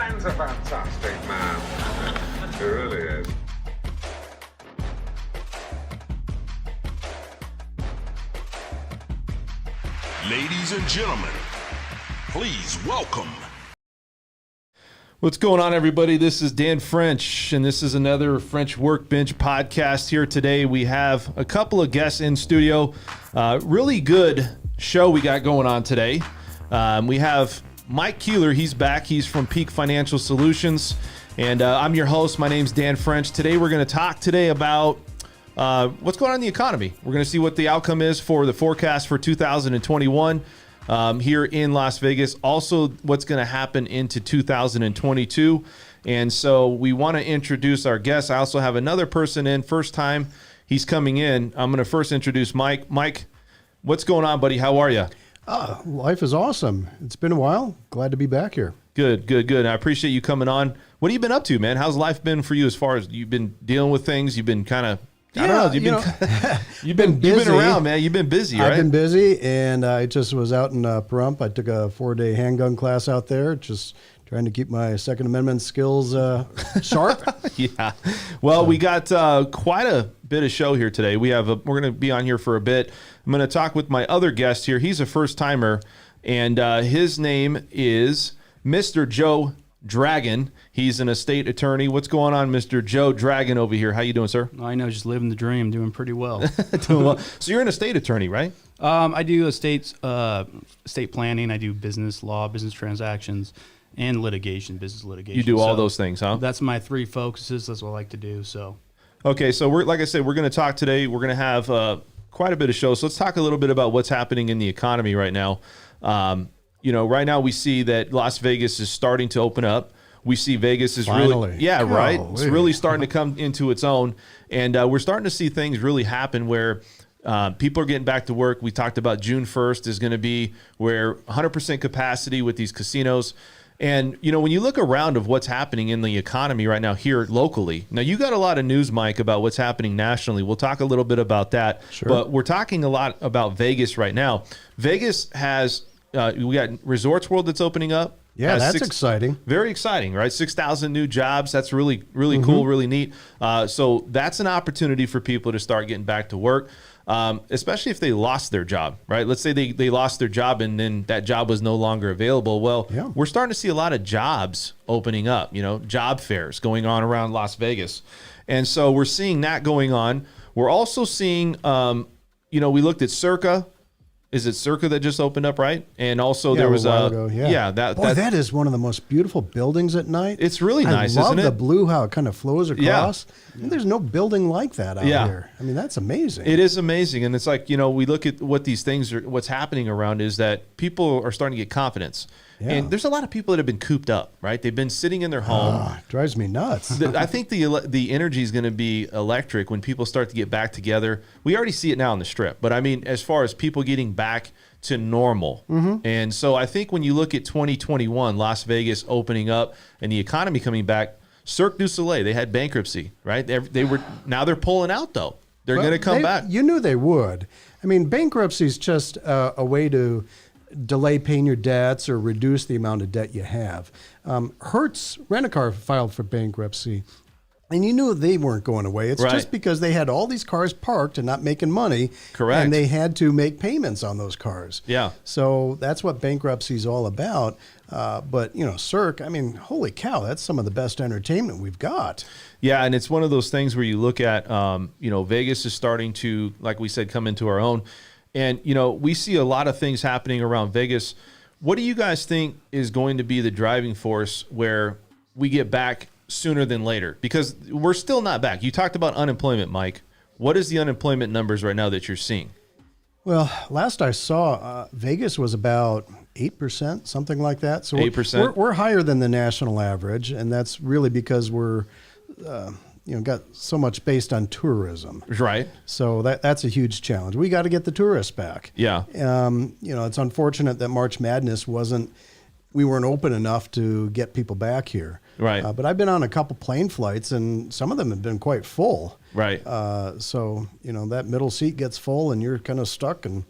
Dan's a fantastic man. He really is. Ladies and gentlemen, please welcome. What's going on, everybody? This is Dan French, and this is another French Workbench podcast. Here today, we have a couple of guests in studio. Really good show we got going on today. We have Mike Keeler. He's back. He's from Peak Financial Solutions, and I'm your host. My name's Dan French. Today, we're going to talk about what's going on in the economy. We're going to see what the outcome is for the forecast for 2021 here in Las Vegas. Also, what's going to happen into 2022. And so we want to introduce our guests. I also have another person in. First time he's coming in. I'm going to first introduce Mike. Mike, what's going on, buddy? How are you? Life is awesome. It's been a while. Glad to be back here. Good. I appreciate you coming on. What have you been up to, man? How's life been for you as far as you've been dealing with things? You've been kind of... I don't know. You've been busy. You've been around, man. You've been busy, right? I've been busy, and I just was out in Pahrump. I took a 4-day handgun class out there, just trying to keep my Second Amendment skills sharp. Yeah. Well, we got quite a bit of show here today. We're going to be on here for a bit. I'm going to talk with my other guest here. He's a first-timer, and his name is Mr. Joe Dragon. He's an estate attorney. What's going on, Mr. Joe Dragon over here? How you doing, sir? I know, just living the dream, doing pretty well. Doing well. So you're an estate attorney, right? I do estate planning. I do business law, business transactions, and business litigation. You do all those things, huh? That's my three focuses. That's what I like to do. So, okay. So like I said, we're going to talk today. We're going to have quite a bit of shows. So let's talk a little bit about what's happening in the economy right now. Right now we see that Las Vegas is starting to open up. We see Vegas is Finally. Right. It's really starting to come into its own. And we're starting to see things really happen where people are getting back to work. We talked about June 1st is going to be where 100% capacity with these casinos. And, when you look around of what's happening in the economy right now here locally, now you got a lot of news, Mike, about what's happening nationally. We'll talk a little bit about that. Sure. But we're talking a lot about Vegas right now. Vegas has... we got Resorts World that's opening up. Yeah, that's exciting. Very exciting, right? 6,000 new jobs. That's really cool, really neat. So that's an opportunity for people to start getting back to work, especially if they lost their job, right? Let's say they lost their job and then that job was no longer available. Well, yeah. We're starting to see a lot of jobs opening up, job fairs going on around Las Vegas. And so we're seeing that going on. We're also seeing, we looked at Circa. Is it Circa that just opened up, right? And also there was that is one of the most beautiful buildings at night. It's really nice, isn't it? I love the blue, how it kind of flows across. Yeah. There's no building like that out here. I mean, that's amazing. It is amazing. And it's like, we look at what these things are, what's happening around is that people are starting to get confidence. Yeah. And there's a lot of people that have been cooped up, right? They've been sitting in their home. Drives me nuts. I think the energy is going to be electric when people start to get back together. We already see it now on the Strip, but I mean, as far as people getting back to normal. Mm-hmm. And so I think when you look at 2021, Las Vegas opening up and the economy coming back, Cirque du Soleil, they had bankruptcy, right? Now they're pulling out though. They're going to come back. You knew they would. I mean, bankruptcy is just a way to delay paying your debts or reduce the amount of debt you have. Hertz Rent-A-Car filed for bankruptcy, and you knew they weren't going away. It's just because they had all these cars parked and not making money. Correct. And they had to make payments on those cars. Yeah. So that's what bankruptcy is all about. But, Cirque, I mean, holy cow, that's some of the best entertainment we've got. Yeah, and it's one of those things where you look at, Vegas is starting to, like we said, come into our own. And, we see a lot of things happening around Vegas. What do you guys think is going to be the driving force where we get back sooner than later? Because we're still not back. You talked about unemployment, Mike. What is the unemployment numbers right now that you're seeing? Well, last I saw, Vegas was about 8%, something like that. So 8%. We're higher than the national average, and that's really because we're got so much based on tourism. Right. So that's a huge challenge. We got to get the tourists back. Yeah. It's unfortunate that March Madness we weren't open enough to get people back here. Right. But I've been on a couple plane flights, and some of them have been quite full. Right. So, that middle seat gets full, and you're kind of stuck. And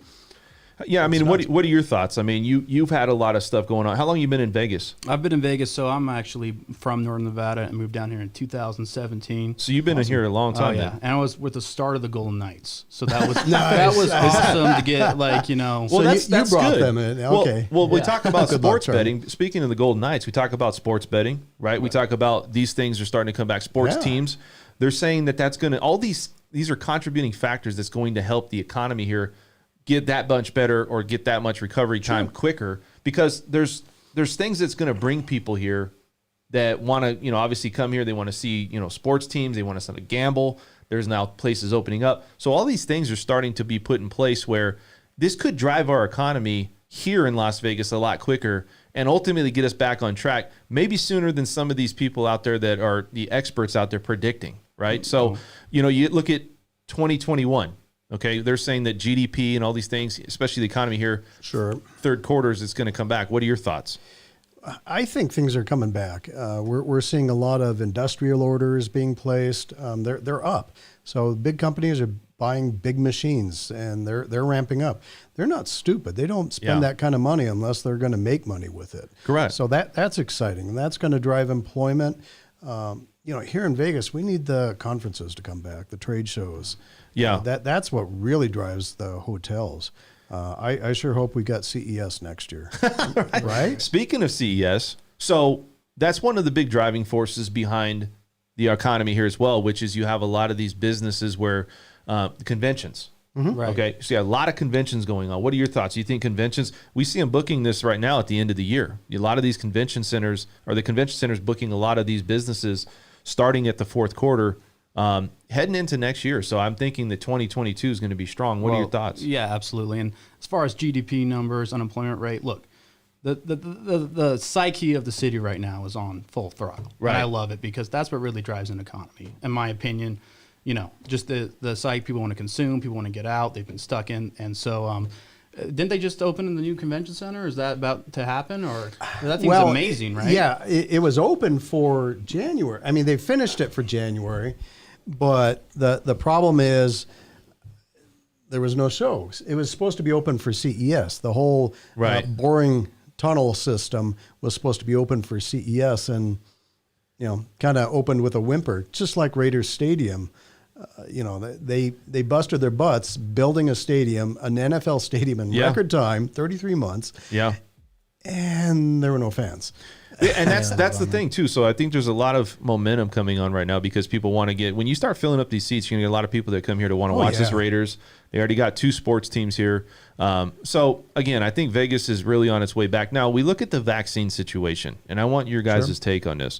Yeah, I mean, what are your thoughts? I mean, you've had a lot of stuff going on. How long have you been in Vegas? I've been in Vegas, so I'm actually from Northern Nevada and moved down here in 2017. So you've been in here a long time. Oh, yeah, then. and I was with the start of the Golden Knights, so that was that was awesome to get Well, So that's you brought good. them in. Okay. Well, we talk about Good luck, sports Charlie. betting. Speaking of the Golden Knights, we talk about sports betting, right? We talk about these things are starting to come back. Sports Yeah. teams, they're saying that's going to all these are contributing factors that's going to help the economy here get that much better or get that much recovery time quicker, because there's things that's going to bring people here that want to, obviously come here. They want to see, sports teams. They want to gamble. There's now places opening up. So all these things are starting to be put in place where this could drive our economy here in Las Vegas a lot quicker and ultimately get us back on track, maybe sooner than some of these people out there that are the experts out there predicting, right? So, you look at 2021. Okay, they're saying that GDP and all these things, especially the economy here, Sure. third quarters, it's going to come back. What are your thoughts? I think things are coming back. We're seeing a lot of industrial orders being placed. They're up. So big companies are buying big machines and they're ramping up. They're not stupid. They don't spend that kind of money unless they're going to make money with it. Correct. So that's exciting, and that's going to drive employment. Here in Vegas, we need the conferences to come back, the trade shows. Yeah. That's what really drives the hotels. I sure hope we got CES next year. Right? Speaking of CES, so that's one of the big driving forces behind the economy here as well, which is you have a lot of these businesses where conventions. Right. Okay, so you have a lot of conventions going on. What are your thoughts? You think conventions, we see them booking this right now at the end of the year. A lot of these convention centers, or the convention centers booking a lot of these businesses starting at the fourth quarter, heading into next year. So I'm thinking that 2022 is going to be strong. What are your thoughts? Yeah, absolutely. And as far as GDP numbers, unemployment rate, look, the psyche of the city right now is on full throttle. Right. And I love it because that's what really drives an economy, in my opinion. Just the psyche, people want to consume, people want to get out, they've been stuck in. And so didn't they just open in the new convention center? Is that about to happen? Or that thing's amazing, right? Yeah, it was open for January. I mean, they finished it for January, but the problem is there was no shows. It was supposed to be open for CES. The whole boring tunnel system was supposed to be open for CES, and kind of opened with a whimper, just like Raiders Stadium. They busted their butts building a stadium, an NFL stadium in record time, 33 months. Yeah. And there were no fans. And that's the thing too. So I think there's a lot of momentum coming on right now because people want to get, when you start filling up these seats, you're gonna get a lot of people that come here to want to watch this Raiders. They already got 2 sports teams here. So again, I think Vegas is really on its way back. Now we look at the vaccine situation, and I want your guys' take on this.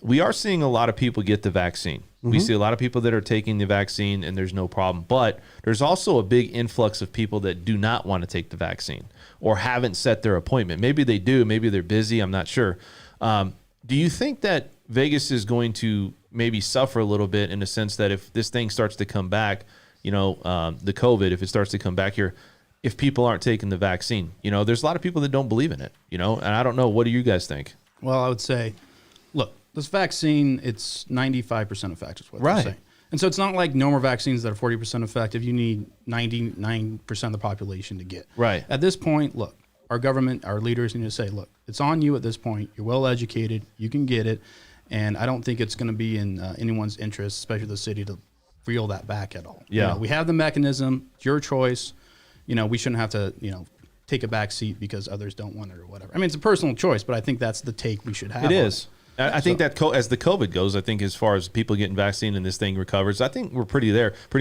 We are seeing a lot of people get the vaccine. We see a lot of people that are taking the vaccine and there's no problem, but there's also a big influx of people that do not want to take the vaccine or haven't set their appointment. Maybe they do, maybe they're busy, I'm not sure. Do you think that Vegas is going to maybe suffer a little bit in the sense that if this thing starts to come back, the COVID, if it starts to come back here, if people aren't taking the vaccine, there's a lot of people that don't believe in it, and I don't know. What do you guys think? Well, I would say, look, this vaccine, it's 95% effective, is what they're Right. saying. And so it's not like no more vaccines that are 40% effective. You need 99% of the population to get. Right. At this point, look, our government, our leaders need to say, look, it's on you at this point. You're well educated. You can get it. And I don't think it's going to be in anyone's interest, especially the city, to reel that back at all. Yeah. We have the mechanism. It's your choice. We shouldn't have to, take a back seat because others don't want it or whatever. I mean, it's a personal choice, but I think that's the take we should have. It is. I think that as the COVID goes, I think as far as people getting vaccine and this thing recovers, I think we're pretty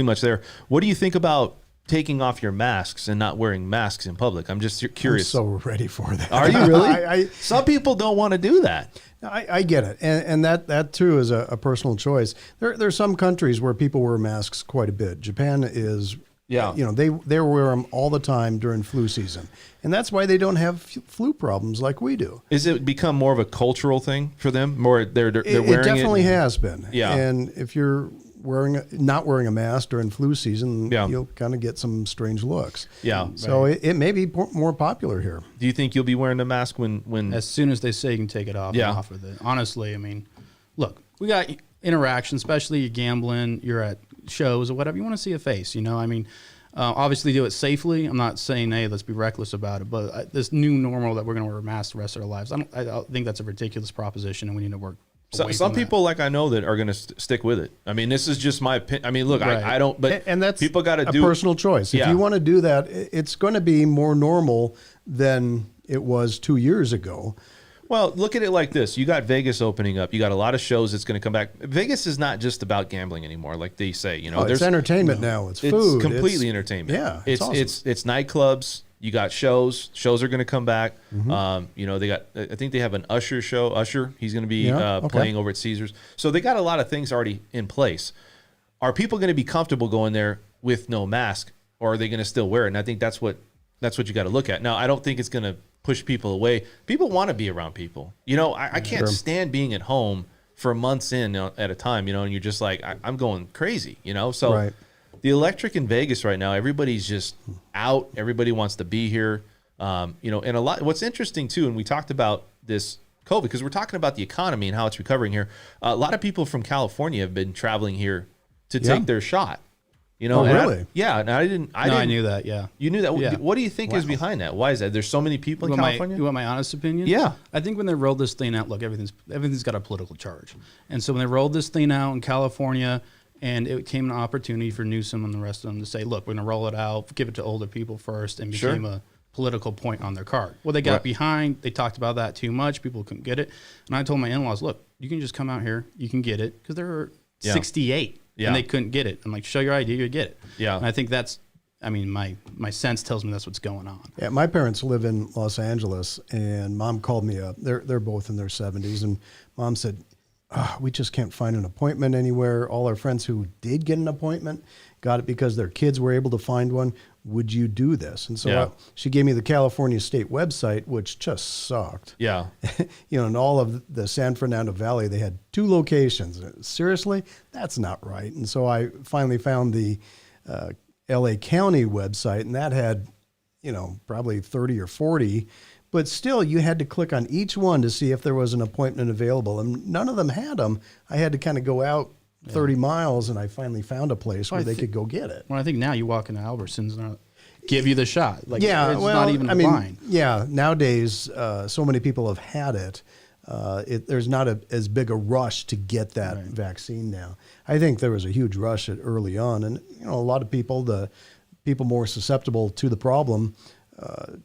much there. What do you think about taking off your masks and not wearing masks in public? I'm just curious. I'm so ready for that. Are you really? Some people don't want to do that. I get it. And that too is a personal choice. There's some countries where people wear masks quite a bit. Japan is... Yeah. They wear them all the time during flu season. And that's why they don't have flu problems like we do. Is it become more of a cultural thing for them? More they're wearing it? It definitely has been. Yeah. And if you're not wearing a mask during flu season, you'll kind of get some strange looks. Yeah. So it may be more popular here. Do you think you'll be wearing the mask when As soon as they say you can take it off, I'm off with it. Honestly, I mean, look, we got interaction, especially you're gambling, you're at shows or whatever. You want to see a face, I mean, Obviously, do it safely. I'm not saying, hey, let's be reckless about it. But this new normal that we're going to wear masks the rest of our lives, I don't think that's a ridiculous proposition, and we need to work. Some people, like I know, that are going to stick with it. I mean, this is just my opinion. I mean, look, Right. I don't, but And that's people got to a do personal choice. If Yeah. you want to do that, it's going to be more normal than it was 2 years ago. Well, look at it like this. You got Vegas opening up. You got a lot of shows that's going to come back. Vegas is not just about gambling anymore, like they say. You know, It's entertainment now. It's food. It's completely entertainment. Yeah, it's awesome. it's nightclubs. You got shows. Shows are going to come back. You know, they got. I think they have an Usher show. Usher, he's going to be Okay. playing over at Caesars. So they got a lot of things already in place. Are people going to be comfortable going there with no mask, or are they going to still wear it? And I think that's what you got to look at. Now, I don't think it's going to push people away. People want to be around people. You know, I can't stand being at home for months in at a time. You know, and you're just like, I'm going crazy. You know, so. Right. The electric in Vegas right now, everybody's just out. Everybody wants to be here. You know, and a lot. What's interesting too, and we talked about this COVID because we're talking about the economy and how it's recovering here. A lot of people from California have been traveling here to take their shot. You know, Oh, and really? yeah, and I didn't. I knew that. Yeah. You knew that. Yeah. What do you think is behind that? Why is that? There's so many people in California. You want my honest opinion? Yeah. I think when they rolled this thing out, look, everything's got a political charge, and so when they rolled this thing out in California. And it came an opportunity for Newsom and the rest of them to say, look, we're going to roll it out, give it to older people first, and became a political point on their card. Well, they got behind. They talked about that too much. People couldn't get it. And I told my in-laws, look, you can just come out here. You can get it. Because they were 68, and they couldn't get it. I'm like, show your ID, you get it. Yeah. And I think that's, I mean, my sense tells me that's what's going on. Yeah, my parents live in Los Angeles, and Mom called me up. They're both in their 70s, and Mom said, we just can't find an appointment anywhere. All our friends who did get an appointment got it because their kids were able to find one. Would you do this? And so she gave me the California State website, which just sucked. Yeah. You know, in all of the San Fernando Valley, they had 2 locations. Seriously? That's not right. And so I finally found the LA County website, and that had, you know, probably 30 or 40. But still, you had to click on each one to see if there was an appointment available. And none of them had them. I had to kind of go out 30 miles, and I finally found a place where they could go get it. Well, I think now you walk into Albertsons and give you the shot. Like, Yeah, it's well, not even a line. Yeah, nowadays, so many people have had it. There's not as big a rush to get that vaccine now. I think there was a huge rush early on. And, you know, a lot of people, the people more susceptible to the problem,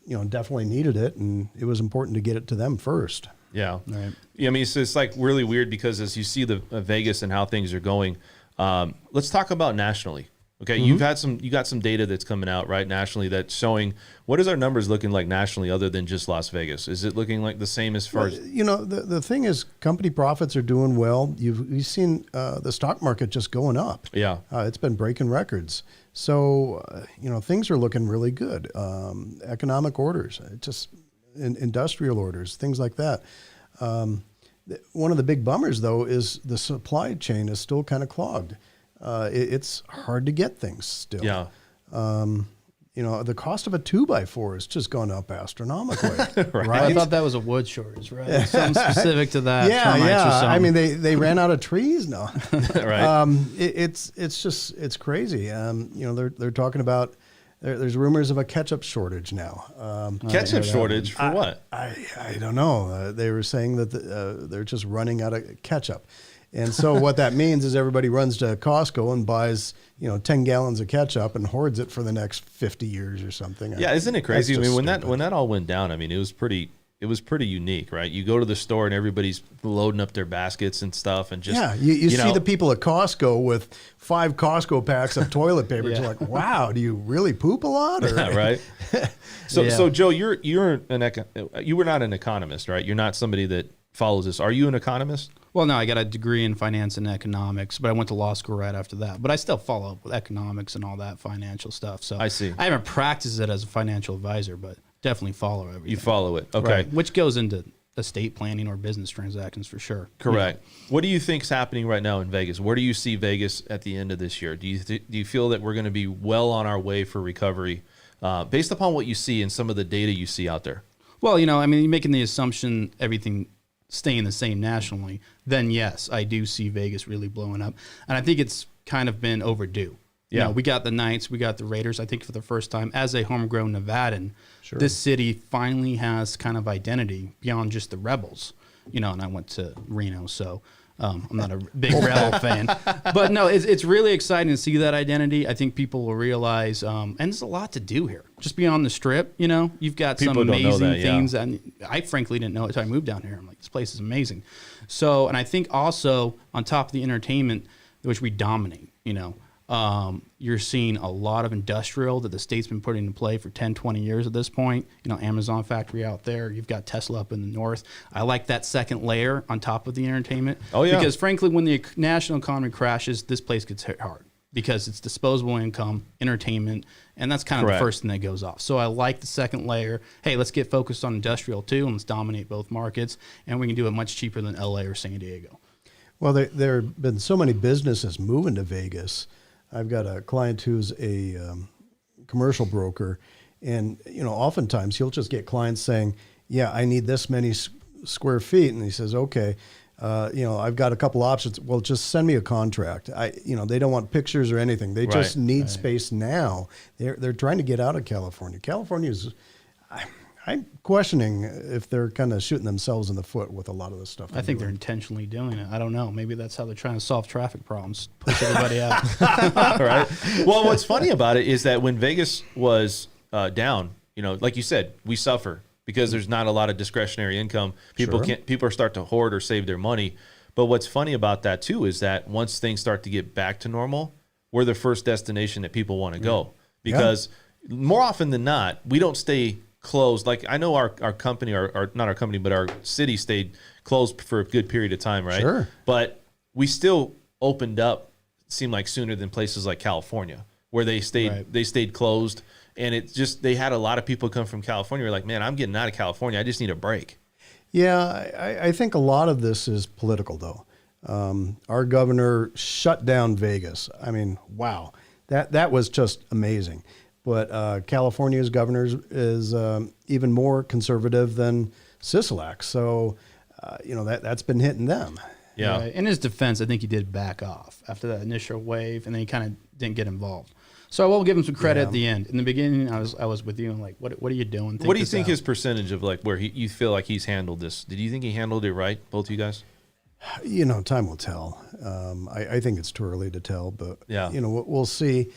you know, definitely needed it, and it was important to get it to them first. Yeah. Right. Yeah. I mean, it's like really weird because as you see the Vegas and how things are going, let's talk about nationally. Okay. You got some data that's coming out right nationally that's showing what is our numbers looking like nationally other than just Las Vegas? Is it looking like the same as far as, You know, the thing is, company profits are doing well. You've seen the stock market just going up. Yeah. It's been breaking records. So, you know, things are looking really good. Economic orders, industrial orders, things like that. One of the big bummers, though, is the supply chain is still kind of clogged. It's hard to get things still. Yeah. You know, the cost of a 2x4 has just gone up astronomically. right? I thought that was a wood shortage, right? Something specific to that. Yeah, termites or yeah. something. I mean, they ran out of trees. No, right. It's crazy. You know, they're talking about there's rumors of a ketchup shortage now. Ketchup shortage for what? I don't know. They were saying that they're just running out of ketchup. And so what that means is everybody runs to Costco and buys, you know, 10 gallons of ketchup and hoards it for the next 50 years or something. Yeah, isn't it crazy? I That's mean, just when that all went down, I mean, it was pretty unique, right? You go to the store and everybody's loading up their baskets and stuff, and just you see the people at Costco with 5 Costco packs of toilet paper. It's like, wow, do you really poop a lot? Or? Yeah, right. So Joe, you were not an economist, right? You're not somebody that follows this. Are you an economist? Well, no, I got a degree in finance and economics, but I went to law school right after that. But I still follow up with economics and all that financial stuff. So I see. I haven't practiced it as a financial advisor, but definitely follow everything. You follow it, okay? Right. Which goes into estate planning or business transactions for sure. Correct. Yeah. What do you think's happening right now in Vegas? Where do you see Vegas at the end of this year? Do you feel that we're going to be well on our way for recovery, based upon what you see and some of the data you see out there? Well, you know, I mean, you're making the assumption everything staying the same nationally, then yes, I do see Vegas really blowing up. And I think it's kind of been overdue. You Yeah. know, we got the Knights, we got the Raiders. I think for the first time as a homegrown Nevadan, this city finally has kind of identity beyond just the Rebels. You know, and I went to Reno, so I'm not a big Rebel fan. But no, it's really exciting to see that identity. I think people will realize, and there's a lot to do here. Just beyond the Strip, you know, you've got People some don't know amazing that, yeah. things. And I frankly didn't know it until I moved down here. I'm like, this place is amazing. So, and I think also on top of the entertainment, which we dominate, you know, you're seeing a lot of industrial that the state's been putting in play for 10, 20 years at this point. You know, Amazon factory out there. You've got Tesla up in the north. I like that second layer on top of the entertainment. Oh, yeah. Because frankly, when the national economy crashes, this place gets hit hard because it's disposable income, entertainment, and that's kind of Correct. the first thing that goes off. So I like the second layer. Hey, let's get focused on industrial too, and let's dominate both markets, and we can do it much cheaper than LA or San Diego. Well, there have been so many businesses moving to Vegas. I've got a client who's a commercial broker, and you know, oftentimes he'll just get clients saying, "Yeah, I need this many square feet," and he says, "Okay, you know, I've got a couple options. Well, just send me a contract." You know, they don't want pictures or anything. They just need space now. They're trying to get out of California. California's, I'm questioning if they're kind of shooting themselves in the foot with a lot of this stuff. I think they're intentionally doing it. I don't know. Maybe that's how they're trying to solve traffic problems. Push everybody out. Right. Well, what's funny about it is that when Vegas was down, you know, like you said, we suffer because there's not a lot of discretionary income. People people are start to hoard or save their money. But what's funny about that too is that once things start to get back to normal, we're the first destination that people want to go because more often than not, we don't stay closed. Like I know our company, our not our company, but our city stayed closed for a good period of time, right? Sure. But we still opened up, seemed like sooner than places like California, where they stayed closed. And it just, they had a lot of people come from California. Were like, man, I'm getting out of California. I just need a break. Yeah, I think a lot of this is political, though. Our governor shut down Vegas. I mean, wow, that was just amazing. But California's governor is even more conservative than Sisolak. So, you know, that's been hitting them. Yeah. In his defense, I think he did back off after that initial wave, and then he kind of didn't get involved. So I will give him some credit at the end. In the beginning, I was with you and like, what are you doing? What do you think his percentage of like where you feel like he's handled this? Did you think he handled it right, both of you guys? You know, time will tell. I think it's too early to tell, but you know, we'll see.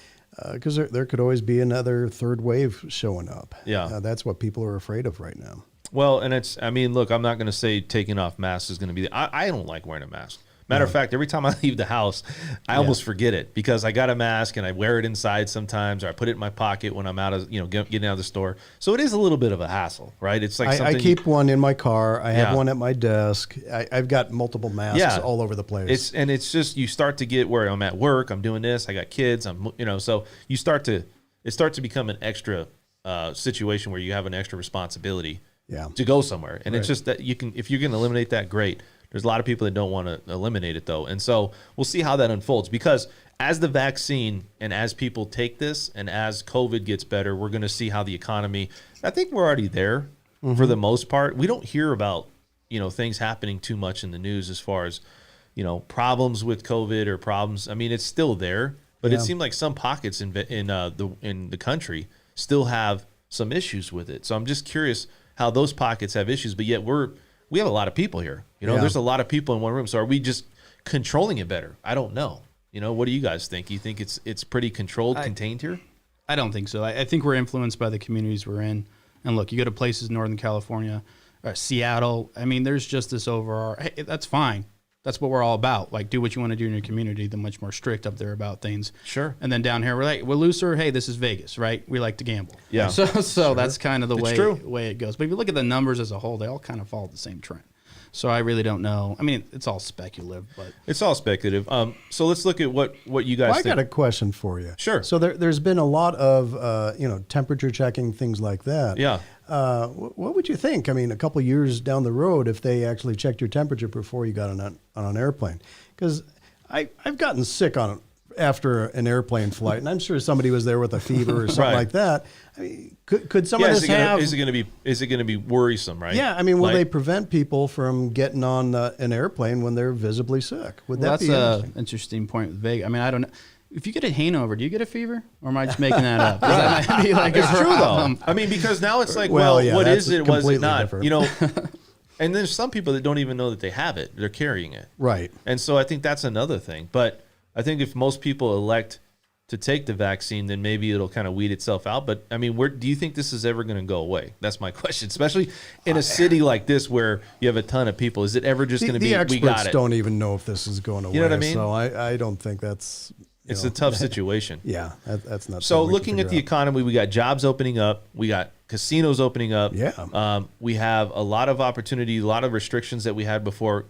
Because there could always be another third wave showing up. Yeah. That's what people are afraid of right now. Well, and it's, I mean, look, I'm not going to say taking off masks is going to be, I don't like wearing a mask. Matter of fact, every time I leave the house, I almost forget it because I got a mask and I wear it inside sometimes, or I put it in my pocket when I'm out of, you know, getting out of the store. So it is a little bit of a hassle, right? It's like I keep one in my car. I have one at my desk. I've got multiple masks all over the place. It's just, you start to get where I'm at work, I'm doing this, I got kids, you know, so it starts to become an extra situation where you have an extra responsibility to go somewhere. And it's just that you can, if you can eliminate that, great. There's a lot of people that don't want to eliminate it, though. And so we'll see how that unfolds, because as the vaccine and as people take this and as COVID gets better, we're going to see how the economy, I think we're already there for the most part. We don't hear about, you know, things happening too much in the news as far as, you know, problems with COVID or problems. I mean, it's still there, but it seemed like some pockets in the country still have some issues with it. So I'm just curious how those pockets have issues, but yet we have a lot of people here. You know, there's a lot of people in one room. So are we just controlling it better? I don't know. You know, what do you guys think? You think it's pretty controlled, contained here? I don't think so. I think we're influenced by the communities we're in. And look, you go to places in Northern California, Seattle. I mean, there's just this overall, hey, that's fine. That's what we're all about. Like, do what you want to do in your community. They're much more strict up there about things. Sure. And then down here, we're looser. Hey, this is Vegas, right? We like to gamble. Yeah. So that's kind of the way it goes. But if you look at the numbers as a whole, they all kind of follow the same trend. So I really don't know. I mean, it's all speculative, but it's all speculative. So let's look at what you guys think. I got a question for you. Sure. So there's been a lot of you know, temperature checking, things like that. Yeah. What would you think? I mean, a couple years down the road, if they actually checked your temperature before you got on an airplane, because I've gotten sick after an airplane flight, and I'm sure somebody was there with a fever or something like that. I mean, could some of this have? Is it going to be worrisome? Right. Yeah. I mean, will they prevent people from getting on an airplane when they're visibly sick? Would that be that's an interesting point with Vegas. I mean, I don't know. If you get a hangover, do you get a fever, or am I just making that up? 'Cause that might be like It's a true though. problem. I mean, because now it's like, Well, well, yeah, what that's is it? Was it completely not? different. You know, and there's some people that don't even know that they have it. They're carrying it. Right. And so I think that's another thing. But I think if most people elect to take the vaccine, then maybe it'll kind of weed itself out. But I mean, where do you think this is ever going to go away? That's my question, especially in a city like this where you have a ton of people. Is it ever just going to be, The we got experts it? don't even know if this is going away. You know what I mean? So I don't think that's. It's a tough situation. Yeah, that's not. So something we can looking at the figure out. economy, we got jobs opening up. We got casinos opening up. Yeah. We have a lot of opportunity, a lot of restrictions that we had before.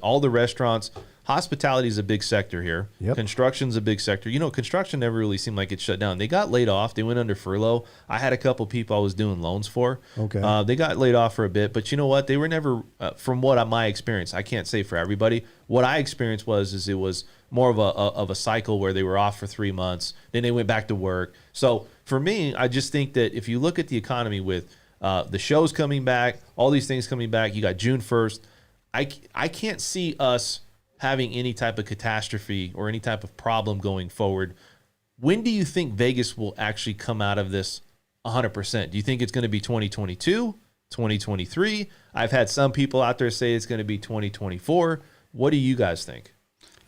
All the restaurants, hospitality is a big sector here. Yep. Construction's a big sector. You know, construction never really seemed like it shut down. They got laid off. They went under furlough. I had a couple people I was doing loans for. Okay. They got laid off for a bit, but you know what? They were never, from what my experience, I can't say for everybody. What I experienced is it was more of a cycle where they were off for 3 months, then they went back to work. So for me, I just think that if you look at the economy with the shows coming back, all these things coming back, you got June 1st. I can't see us having any type of catastrophe or any type of problem going forward. When do you think Vegas will actually come out of this 100%? Do you think it's going to be 2022, 2023? I've had some people out there say it's going to be 2024. What do you guys think?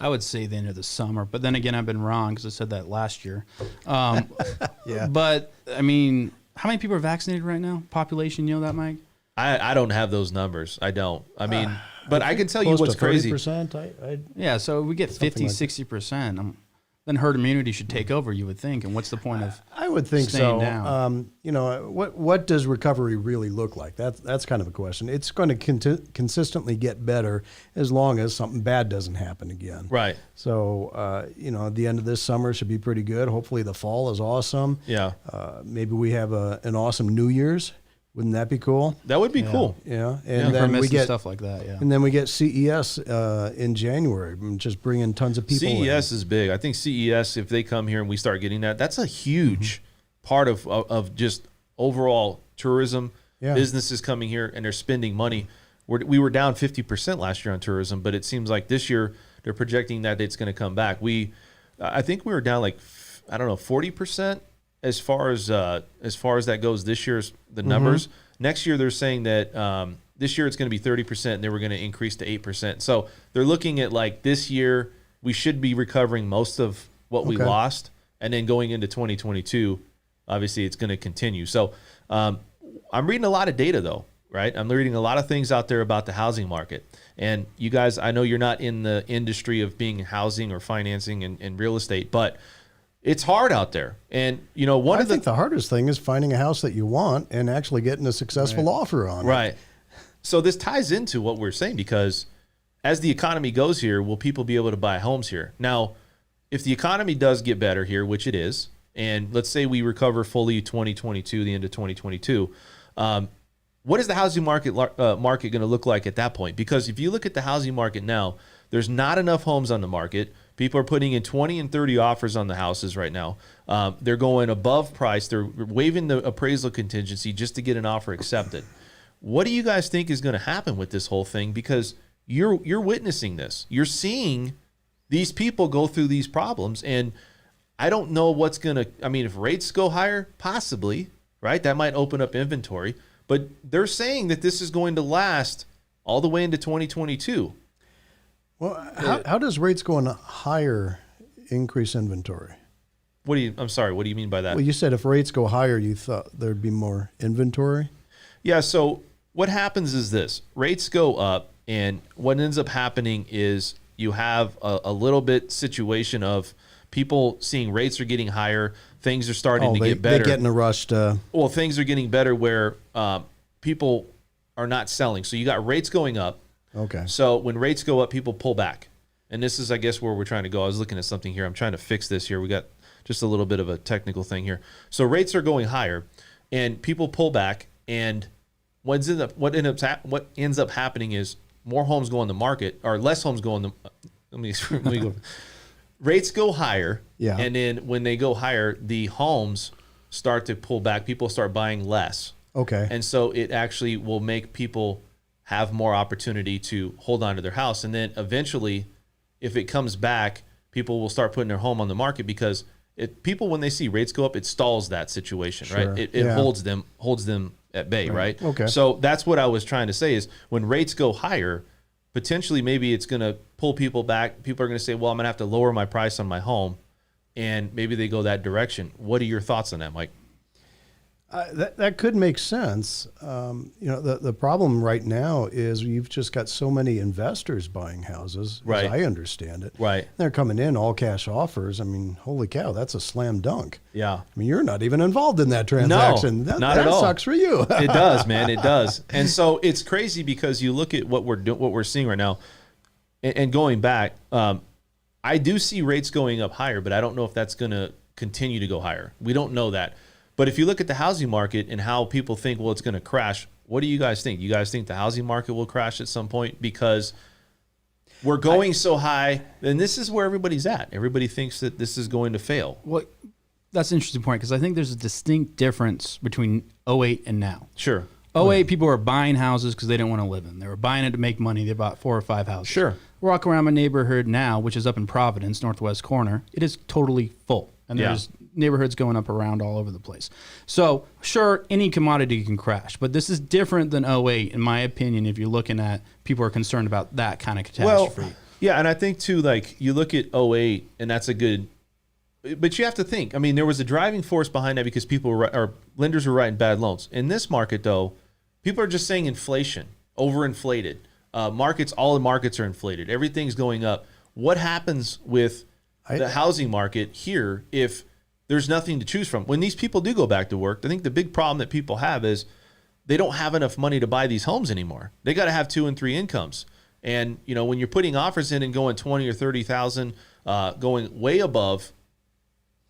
I would say the end of the summer, but then again, I've been wrong because I said that last year. Yeah. But I mean, how many people are vaccinated right now? Population, you know that, Mike? I don't have those numbers. I don't. I mean, but I can tell you Close what's to crazy. 30%. Yeah, so we get 50, like that. 60%. Then herd immunity should take over, you would think. And what's the point of I would think staying so. down? You know, what does recovery really look like? That's kind of a question. It's going to consistently get better as long as something bad doesn't happen again. Right. So, you know, the end of this summer should be pretty good. Hopefully the fall is awesome. Yeah. Maybe we have an awesome New Year's. Wouldn't that be cool? That would be cool. Yeah. And permits then we and get stuff like that, yeah. And then we get CES in January, just bringing tons of people in. CES is big. I think CES, if they come here and we start getting that, that's a huge part of just overall tourism. Yeah. Businesses coming here and they're spending money. We were down 50% last year on tourism, but it seems like this year they're projecting that it's going to come back. I think we were down like, I don't know, 40%. As far as that goes, this year's the numbers. Next year, they're saying that this year it's going to be 30%, and they were going to increase to 8%. So they're looking at like this year we should be recovering most of what we lost, and then going into 2022, obviously it's going to continue. So I'm reading a lot of data though, right? I'm reading a lot of things out there about the housing market. And you guys, I know you're not in the industry of being housing or financing and real estate, but it's hard out there. And, you know, I think the hardest thing is finding a house that you want and actually getting a successful offer on it. Right. So this ties into what we're saying, because as the economy goes here, will people be able to buy homes here? Now, if the economy does get better here, which it is, and let's say we recover fully 2022, the end of 2022, what is the housing market going to look like at that point? Because if you look at the housing market now, there's not enough homes on the market. People are putting in 20 and 30 offers on the houses right now. They're going above price. They're waiving the appraisal contingency just to get an offer accepted. What do you guys think is going to happen with this whole thing? Because you're witnessing this. You're seeing these people go through these problems, and I don't know what's going to – I mean, if rates go higher, possibly, right? That might open up inventory. But they're saying that this is going to last all the way into 2022. Well, how does rates going higher increase inventory? I'm sorry, what do you mean by that? Well, you said if rates go higher, you thought there'd be more inventory? Yeah, so what happens is this. Rates go up, and what ends up happening is you have a little bit situation of people seeing rates are getting higher, things are starting to get better. They're getting a rush to... Well, things are getting better where people are not selling. So you got rates going up. Okay. So when rates go up, people pull back. And this is, I guess, where we're trying to go. I was looking at something here. I'm trying to fix this here. We got just a little bit of a technical thing here. So rates are going higher, and people pull back. And what ends up happening is more homes go on the market, or less homes go on the. Let me go. Rates go higher, yeah. And then when they go higher, the homes start to pull back. People start buying less. Okay. And so it actually will make people have more opportunity to hold on to their house. And then eventually, if it comes back, people will start putting their home on the market because people, when they see rates go up, it stalls that situation, Sure. right? It holds them at bay, right? Okay. So that's what I was trying to say is when rates go higher, potentially maybe it's going to pull people back. People are going to say, well, I'm going to have to lower my price on my home, and maybe they go that direction. What are your thoughts on that, Mike? That could make sense. The problem right now is you've just got so many investors buying houses, Right. as I understand it. Right. They're coming in all cash offers. I mean, holy cow, that's a slam dunk. Yeah. I mean, you're not even involved in that transaction. No, that, not that at all. sucks for you. It does, man. It does. And so it's crazy because you look at what we're seeing right now, and going back, I do see rates going up higher, but I don't know if that's going to continue to go higher. We don't know that. But if you look at the housing market and how people think, well, it's going to crash, what do you guys think? You guys think the housing market will crash at some point? Because we're going so high, and this is where everybody's at. Everybody thinks that this is going to fail. Well, that's an interesting point because I think there's a distinct difference between '08 and now. Sure. '08, people were buying houses because they didn't want to live in. They were buying it to make money. They bought 4 or 5 houses. Sure. Walk around my neighborhood now, which is up in Providence, northwest corner. It is totally full. And Yeah. there's neighborhoods going up around all over the place. So, sure, any commodity can crash. But this is different than '08, in my opinion, if you're looking at people are concerned about that kind of catastrophe. Well, yeah, and I think, too, like, you look at '08, and that's a good... But you have to think. I mean, there was a driving force behind that because people were, or lenders were writing bad loans. In this market, though, people are just saying inflation, overinflated. All the markets are inflated. Everything's going up. What happens with the housing market here if there's nothing to choose from? When these people do go back to work, I think the big problem that people have is they don't have enough money to buy these homes anymore. They got to have 2 and 3 incomes. And, when you're putting offers in and going 20 or 30,000, going way above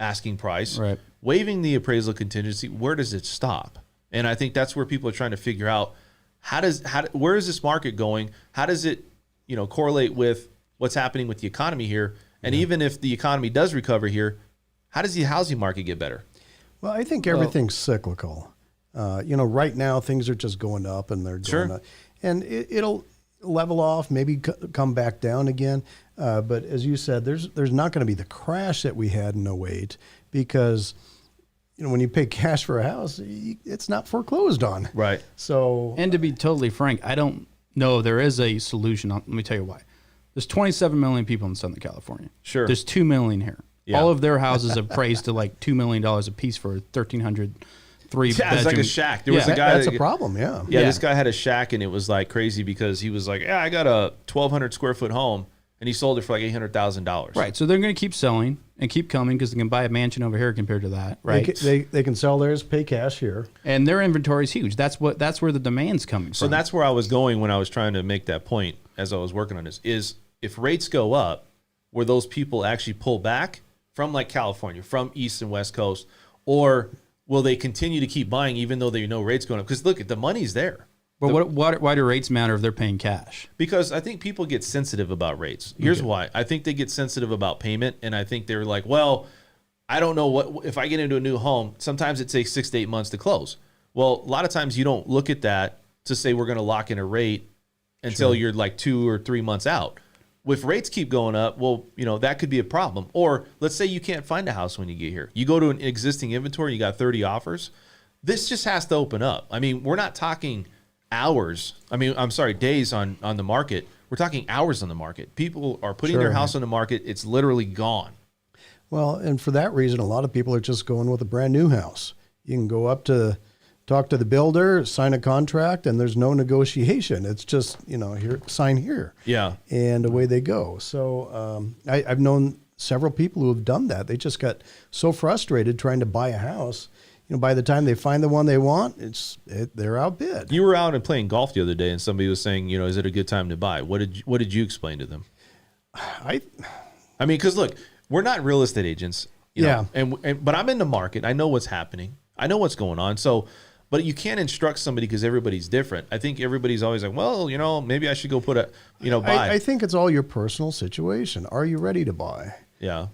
asking price, Right. waiving the appraisal contingency, where does it stop? And I think that's where people are trying to figure out where is this market going? How does it, correlate with what's happening with the economy here? And even if the economy does recover here, how does the housing market get better? Well, I think everything's cyclical. Right now things are just going up and they're going up. And it'll level off, maybe come back down again. But as you said, there's not going to be the crash that we had in '08 because, when you pay cash for a house, it's not foreclosed on. Right. So, and to be totally frank, I don't know there is a solution. Let me tell you why. There's 27 million people in Southern California. Sure. There's 2 million here. Yeah. All of their houses have priced to like $2 million a piece for 1,300 3-bedroom. It's like a shack. There was a guy that's a problem. Yeah. Yeah, this guy had a shack, and it was like crazy because he was like, "Yeah, I got a 1,200 square foot home," and he sold it for like $800,000. Right. So they're going to keep selling and keep coming because they can buy a mansion over here compared to that. Right. They can sell theirs, pay cash here. And their inventory is huge. That's where the demand's coming So from. that's where I was going when I was trying to make that point as I was working on this, is if rates go up, where those people actually pull back from like California, from East and West Coast, or will they continue to keep buying even though they know rates going up? Because look, the money's there. But why do rates matter if they're paying cash? Because I think people get sensitive about rates. Here's why. I think they get sensitive about payment, and I think they're like, well, I don't know what if I get into a new home, sometimes it takes 6 to 8 months to close. Well, a lot of times you don't look at that to say we're going to lock in a rate until you're like 2 or 3 months out. If rates keep going up, well, that could be a problem. Or let's say you can't find a house when you get here. You go to an existing inventory, you got 30 offers. This just has to open up. I mean, we're not talking days on the market. We're talking hours on the market. People are putting their house on the market. It's literally gone. Well, and for that reason, a lot of people are just going with a brand new house. You can go up to talk to the builder, sign a contract, and there's no negotiation. It's just, here, sign here. Yeah. And away they go. So I've known several people who have done that. They just got so frustrated trying to buy a house. By the time they find the one they want, they're outbid. You were out and playing golf the other day, and somebody was saying, is it a good time to buy? What did you explain to them? I mean, because look, we're not real estate agents, but I'm in the market. I know what's happening. I know what's going on. So, but you can't instruct somebody because everybody's different. I think everybody's always like, well, maybe I should go put buy. I think it's all your personal situation. Are you ready to buy? Yeah.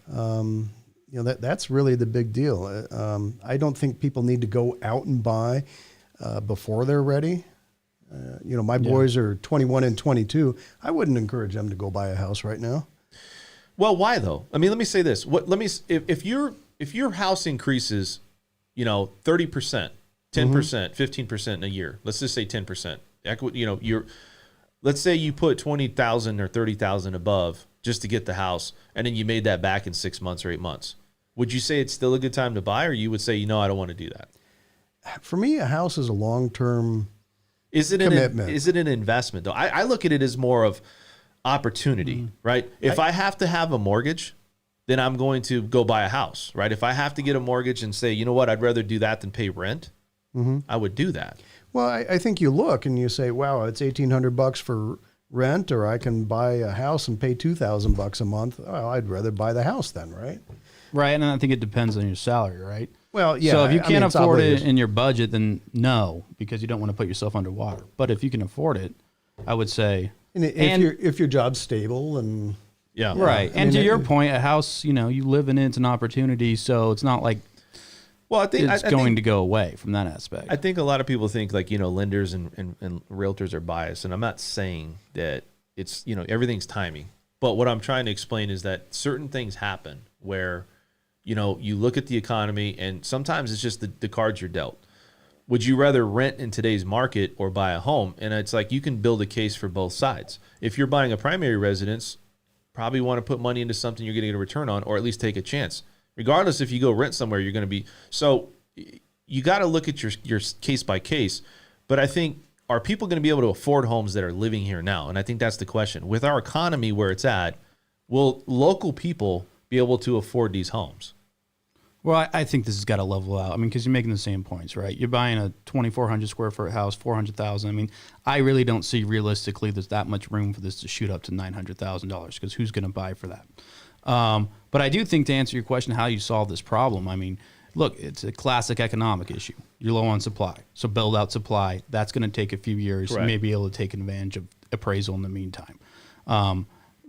That's really the big deal. I don't think people need to go out and buy before they're ready. My boys are 21 and 22. I wouldn't encourage them to go buy a house right now. Well, why though? I mean, let me say this. If your house increases, 30%, 10%, 15% in a year. Let's just say 10%. Let's say you put 20,000 or 30,000 above just to get the house, and then you made that back in 6 months or 8 months. Would you say it's still a good time to buy, or you would say, I don't want to do that? For me, a house is a long-term commitment. Is it an investment though? I look at it as more of opportunity, right? If I have to have a mortgage, then I'm going to go buy a house, right? If I have to get a mortgage and say, you know what, I'd rather do that than pay rent, I would do that. Well, I think you look and you say, wow, it's $1,800 for rent, or I can buy a house and pay $2,000 a month. Well, I'd rather buy the house then, right? Right, and I think it depends on your salary, right? Well, yeah. So if you can't afford it in your budget, then no, because you don't want to put yourself underwater. But if you can afford it, I would say. And if your job's stable and right. And to your point, a house, you live in it's an opportunity, so it's not like I think it's going to go away from that aspect. I think a lot of people think like, lenders and realtors are biased, and I'm not saying that it's, everything's timing. But what I'm trying to explain is that certain things happen where, you look at the economy and sometimes it's just the cards you're dealt. Would you rather rent in today's market or buy a home? And it's like you can build a case for both sides. If you're buying a primary residence, probably want to put money into something you're getting a return on, or at least take a chance. Regardless, if you go rent somewhere, you're going to be. So you got to look at your case by case. But I think, are people going to be able to afford homes that are living here now? And I think that's the question. With our economy where it's at, will local people be able to afford these homes? Well, I think this has got to level out. I mean, because you're making the same points, right? You're buying a 2,400 square foot house, $400,000. I mean, I really don't see realistically there's that much room for this to shoot up to $900,000, because who's going to buy for that? But I do think, to answer your question, how you solve this problem, I mean, look, it's a classic economic issue. You're low on supply, so build out supply. That's going to take a few years. Right. You may be able to take advantage of appraisal in the meantime.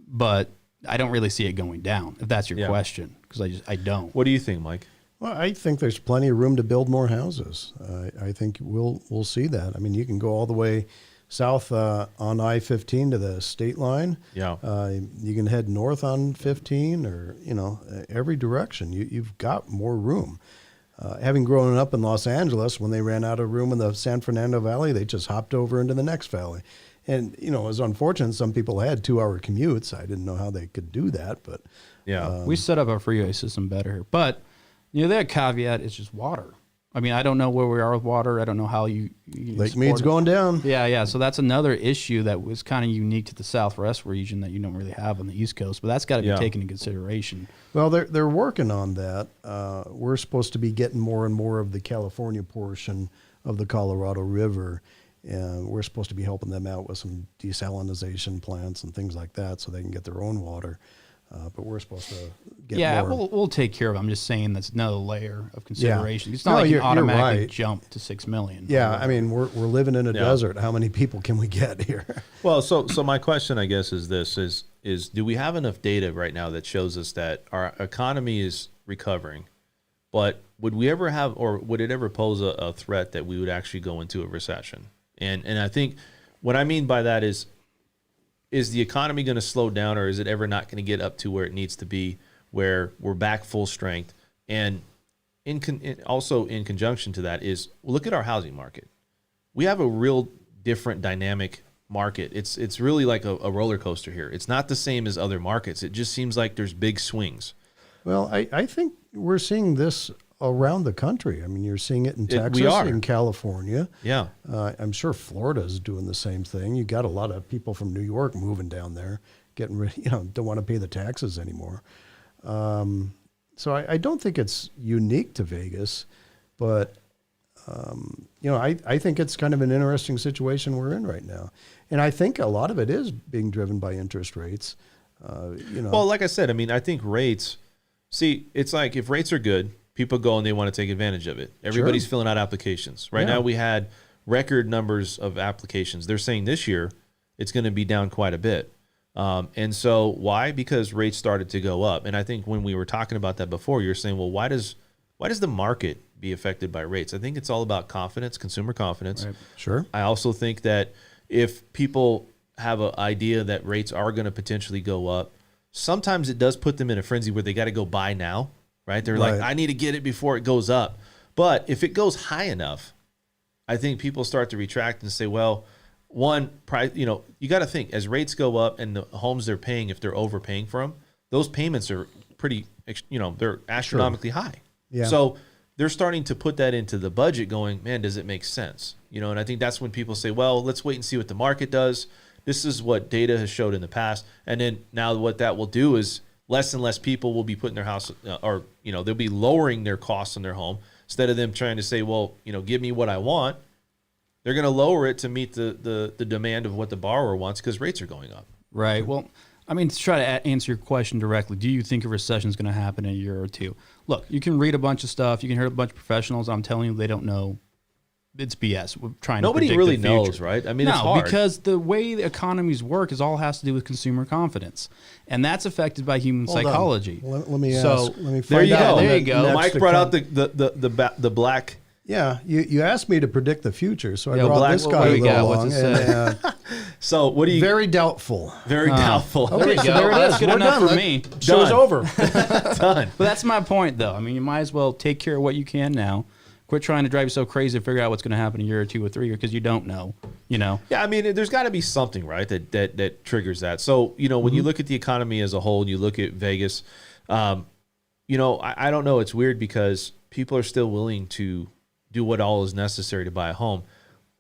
But I don't really see it going down, if that's your question, because I don't. What do you think, Mike? Well, I think there's plenty of room to build more houses. I think we'll see that. I mean, you can go all the way south on I-15 to the state line. Yeah. You can head north on 15, or every direction. You've got more room. Having grown up in Los Angeles, when they ran out of room in the San Fernando Valley, they just hopped over into the next valley. And, it was unfortunate. Some people had 2-hour commutes. I didn't know how they could do that, but we set up our freeway system better here. But, that caveat is just water. I mean, I don't know where we are with water. I don't know how you Lake Mead's going down. Yeah. So that's another issue that was kind of unique to the Southwest region that you don't really have on the East Coast. But that's got to be taken into consideration. Well, they're working on that. We're supposed to be getting more and more of the California portion of the Colorado River. And we're supposed to be helping them out with some desalination plants and things like that, so they can get their own water. But we're supposed to get more. We'll take care of it. I'm just saying that's another layer of consideration. Yeah. It's not like you automatically right. jump to $6 million. Yeah, I mean, we're living in a desert. How many people can we get here? Well, so my question, I guess, is this: is do we have enough data right now that shows us that our economy is recovering, but would we ever have, or would it ever pose a threat that we would actually go into a recession? And I think what I mean by that is the economy going to slow down, or is it ever not going to get up to where it needs to be, where we're back full strength? And also in conjunction to that is, look at our housing market. We have a real different dynamic market. It's really like a roller coaster here. It's not the same as other markets. It just seems like there's big swings. Well, I think we're seeing this around the country. I mean, you're seeing it in Texas, in California. Yeah. I'm sure Florida's doing the same thing. You got a lot of people from New York moving down there, getting rid, don't want to pay the taxes anymore. So I don't think it's unique to Vegas, but I think it's kind of an interesting situation we're in right now. And I think a lot of it is being driven by interest rates. Well, like I said, I mean, I think rates, it's like if rates are good, people go and they want to take advantage of it. Everybody's filling out applications. Right now we had record numbers of applications. They're saying this year it's going to be down quite a bit. And so why? Because rates started to go up. And I think when we were talking about that before, you're saying, well, why does the market be affected by rates? I think it's all about confidence, consumer confidence. Right. Sure. I also think that if people have an idea that rates are going to potentially go up, sometimes it does put them in a frenzy where they got to go buy now, right? They're Right. like, I need to get it before it goes up. But if it goes high enough, I think people start to retract and say, well, one, price, you know, you got to think as rates go up and the homes they're paying, if they're overpaying for them, those payments are pretty, you know, they're astronomically high. Yeah. So they're starting to put that into the budget going, man, does it make sense? You know, and I think that's when people say, well, let's wait and see what the market does. This is what data has showed in the past. And then now what that will do is less and less people will be putting their house or, you know, they'll be lowering their costs on their home instead of them trying to say, well, you know, give me what I want. They're going to lower it to meet the demand of what the borrower wants because rates are going up. Right. Well, I mean, to try to answer your question directly, do you think a recession is going to happen in a year or two? Look, you can read a bunch of stuff. You can hear a bunch of professionals. I'm telling you, they don't know. It's BS. We're trying Nobody to predict really the future. knows, right? I mean, no, it's hard. because the way the economies work is all has to do with consumer confidence, and that's affected by human Hold on. psychology. Let me ask. So, Let me There find you out go. There you go. next Mike brought out the black. Yeah, you asked me to predict the future, so I Yeah, brought black- this what guy do we got? along. What's it And, So what do you? very doubtful. Very doubtful. There we so go. there it That's is. good We're enough done. for me. Show's Done. over. Done. But that's my point, though. I mean, you might as well take care of what you can now. Quit trying to drive yourself crazy to figure out what's going to happen in a year or 2 or 3 years because you don't know. You know. Yeah, I mean, there's got to be something, right, that triggers that. So, you know, when you look at the economy as a whole, and you look at Vegas, you know, I don't know. It's weird because people are still willing to do what all is necessary to buy a home.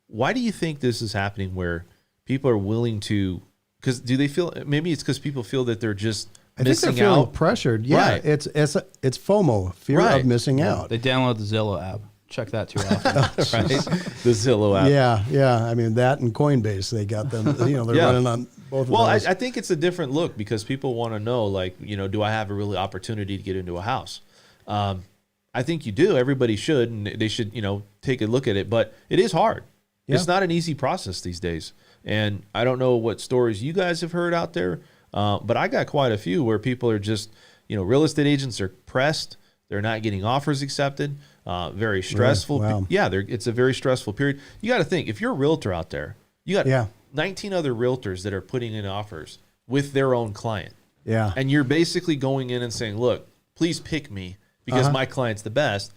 Why do you think this is happening where people are willing to, because do they feel, maybe it's because people feel that they're just I think they're missing feeling out. pressured. Yeah, Right. it's FOMO, fear Right. of missing out. They download the Zillow app. Check that too often. Right? The Zillow app. Yeah. I mean, that and Coinbase, they got them. You know, they're Yeah. running on both of Well, those. I think it's a different look because people want to know, like, you know, do I have a really opportunity to get into a house? I think you do. Everybody should, and they should, you know, take a look at it. But it is hard. Yeah. It's not an easy process these days. And I don't know what stories you guys have heard out there, but I got quite a few where people are just, you know, real estate agents are pressed. They're not getting offers accepted. Very stressful. Wow. Yeah, it's a very stressful period. You got to think, if you're a realtor out there, you got Yeah. 19 other realtors that are putting in offers with their own client. Yeah. And you're basically going in and saying, look, please pick me because my client's the best.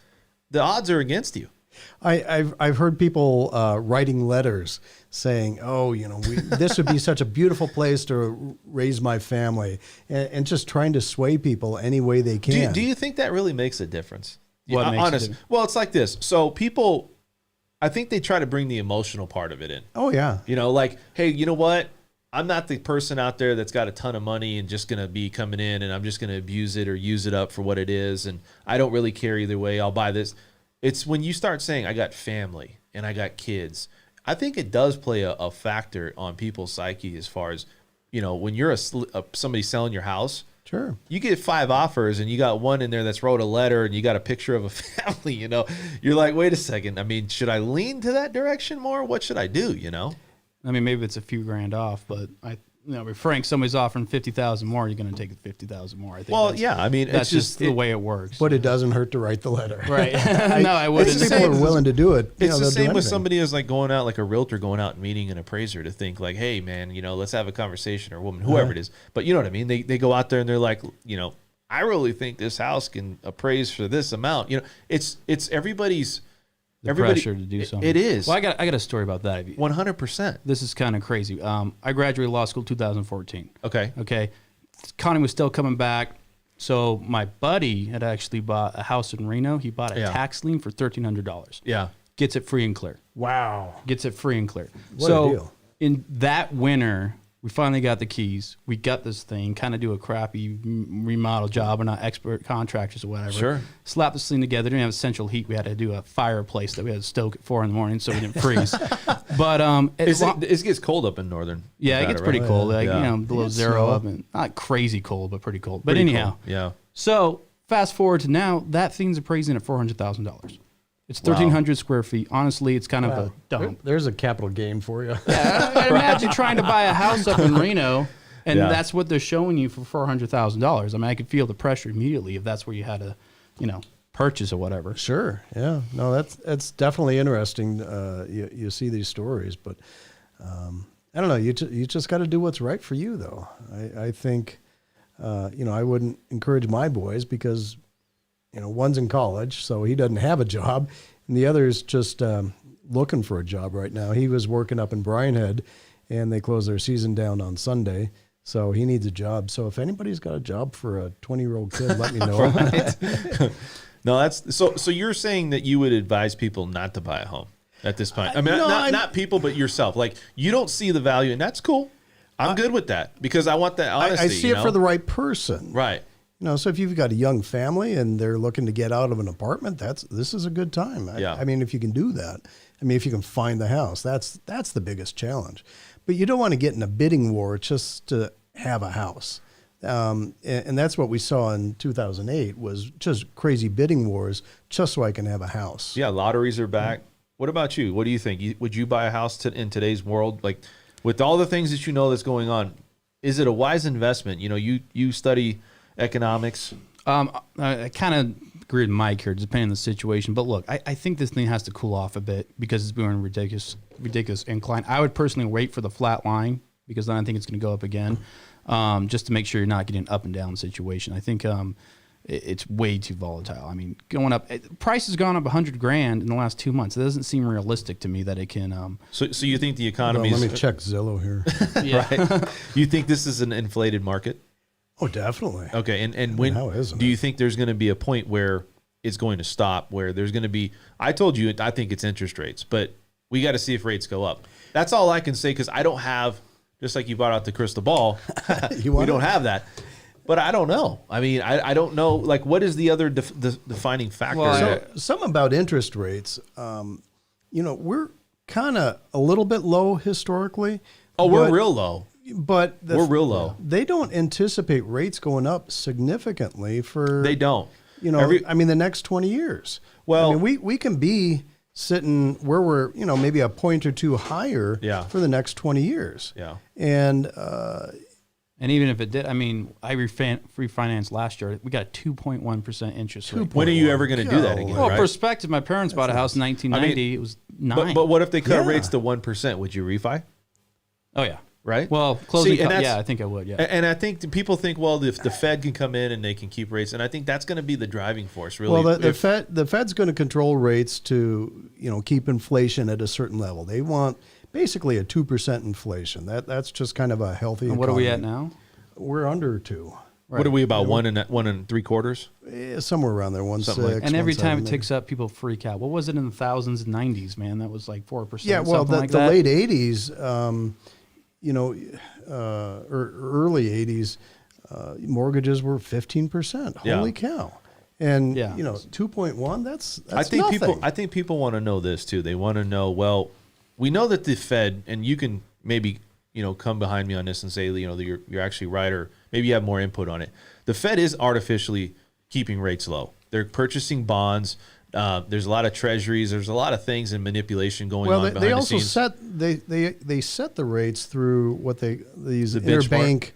The odds are against you. I've heard people writing letters saying, "Oh, you know, this would be such a beautiful place to raise my family," and just trying to sway people any way they can. Do you think that really makes a difference? What Yeah, makes a honest. difference? Well, it's like this. So people, I think they try to bring the emotional part of it in. Oh yeah, You know, like, hey, you know what? I'm not the person out there that's got a ton of money and just going to be coming in and I'm just going to abuse it or use it up for what it is. And I don't really care either way. I'll buy this. It's when you start saying, I got family and I got kids. I think it does play a factor on people's psyche as far as, you know, when you're somebody selling your house, sure. you get 5 offers and you got one in there that's wrote a letter and you got a picture of a family, you know, you're like, wait a second. I mean, should I lean to that direction more? What should I do? You know? I mean, maybe it's a few grand off, but you know, if Frank, somebody's offering 50,000 more, you're going to take the 50,000 more. I think. Well, that's- yeah, I mean, that's it's just the it- way it works. But it doesn't hurt to write the letter. Right? No, I wouldn't. If people are willing to do it, you It's know, the they'll do same with anything. somebody who's like going out, like a realtor going out and meeting an appraiser to think like, hey man, you know, let's have a conversation, or woman, whoever it is. But you know what I mean? They go out there and they're like, you know, I really think this house can appraise for this amount. You know, it's everybody's pressure to do something. It is. Well, I got a story about that. 100%. This is kind of crazy. I graduated law school 2014. Okay. Okay. The economy was still coming back. So my buddy had actually bought a house in Reno. He bought a Yeah. tax lien for $1,300. Yeah. Gets it free and clear. Wow. Gets it free and clear. What a so deal. in that winter, we finally got the keys. We got this thing, kind of do a crappy remodel job. We're not expert contractors or whatever. Sure. Slap this thing together. Didn't have central heat. We had to do a fireplace that we had to stoke at 4 a.m. so we didn't freeze. But It gets cold up in northern. yeah, it Nevada, gets pretty right? cold. Like, Yeah. you know, below gets zero snow. up and not crazy cold, but pretty cold. But Pretty anyhow, cold. Yeah. so fast forward to now, that thing's appraising at $400,000. It's 1,300 square feet. Honestly, it's kind of a dump. There's a capital gain for you. I imagine trying to buy a house up in Reno, and Yeah. that's what they're showing you for $400,000. I mean, I could feel the pressure immediately if that's where you had to, you know, purchase or whatever. Sure. Yeah. No, that's definitely interesting. You see these stories, but I don't know. You just got to do what's right for you, though. I think I wouldn't encourage my boys because, one's in college, so he doesn't have a job, and the other's just looking for a job right now. He was working up in Bryan Head, and they closed their season down on Sunday, so he needs a job. So if anybody's got a job for a 20-year-old kid, let me know. No, that's so you're saying that you would advise people not to buy a home at this point. I mean, not people, but yourself. Like, you don't see the value, and that's cool. I'm good with that because I want that honesty. I see it for the right person. Right. So if you've got a young family and they're looking to get out of an apartment, this is a good time. I mean, if you can do that, if you can find the house, that's the biggest challenge. But you don't want to get in a bidding war just to have a house. And that's what we saw in 2008 was just crazy bidding wars just so I can have a house. Yeah, lotteries are back. What about you? What do you think? Would you buy a house in today's world? Like, with all the things that that's going on, is it a wise investment? You study economics. I kind of agree with Mike here, depending on the situation. But look, I think this thing has to cool off a bit because it's been ridiculous incline. I would personally wait for the flat line because then I think it's going to go up again, just to make sure you're not getting an up and down situation. I think it's way too volatile. I mean, going up, price has gone up $100,000 in the last 2 months. It doesn't seem realistic to me that it can. So you think the economy? Let me check Zillow here. Right. You think this is an inflated market? Oh, definitely. Okay, and when do you think there's going to be a point where it's going to stop? Where there's going to be? I told you I think it's interest rates, but we got to see if rates go up. That's all I can say because I don't have. Just like you brought out the crystal ball, we don't have that. But I don't know. I mean, I don't know. Like, what is the other defining factor? Well, something about interest rates. We're kind of a little bit low historically. Oh, we're real low. But we're real low. They don't anticipate rates going up significantly for. They don't. The next 20 years. Well, we can be sitting where we're, maybe a point or two higher for the next 20 years. Yeah. And even if it did, I refinanced last year. We got 2.1% interest rate. When are you ever going to do that again? Well, perspective, my parents bought a house in 1990. It was 9. But what if they cut rates to 1%? Would you refi? Oh, yeah. Right? Well, closing, I think I would, yeah. And I think people think, well, if the Fed can come in and they can keep rates, and I think that's going to be the driving force, really. Well, the Fed's going to control rates to, keep inflation at a certain level. They want basically a 2% inflation. That's just kind of a healthy economy. What are we at now? We're under 2. Right. What are we about, 1 3/4? Somewhere around there, 1.6. And every time it ticks up, people freak out. What was it in the thousands and 90s, man? That was like 4%. Yeah, well, the late 80s, or early 80s, mortgages were 15%. Holy cow. And, 2.1, that's nothing. I think people want to know this, too. They want to know, well, we know that the Fed, and you can maybe, come behind me on this and say, you're actually right, or maybe you have more input on it. The Fed is artificially keeping rates low. They're purchasing bonds. There's a lot of treasuries. There's a lot of things and manipulation going on behind the scenes. Well, they set the rates through what these interbank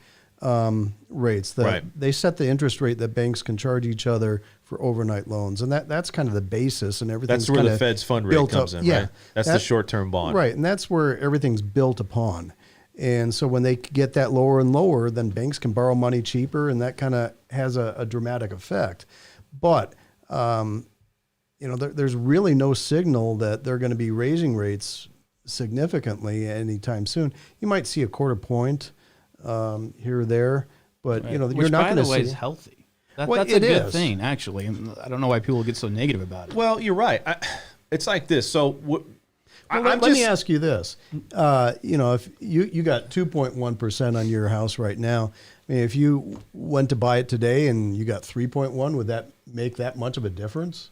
rates. They set the interest rate that banks can charge each other for overnight loans, and that's kind of the basis, and everything's that's where the Fed's fund rate comes in, right? That's the short-term bond, right? And that's where everything's built upon. And so when they get that lower and lower, then banks can borrow money cheaper, and that kind of has a dramatic effect. But there's really no signal that they're going to be raising rates significantly anytime soon. You might see a quarter point here or there, but you're not going to see. By the way, is healthy. That's a good thing, actually. And I don't know why people get so negative about it. Well, you're right. It's like this. So let me ask you this: if you got 2.1% on your house right now, I mean, if you went to buy it today and you got 3.1, would that make that much of a difference?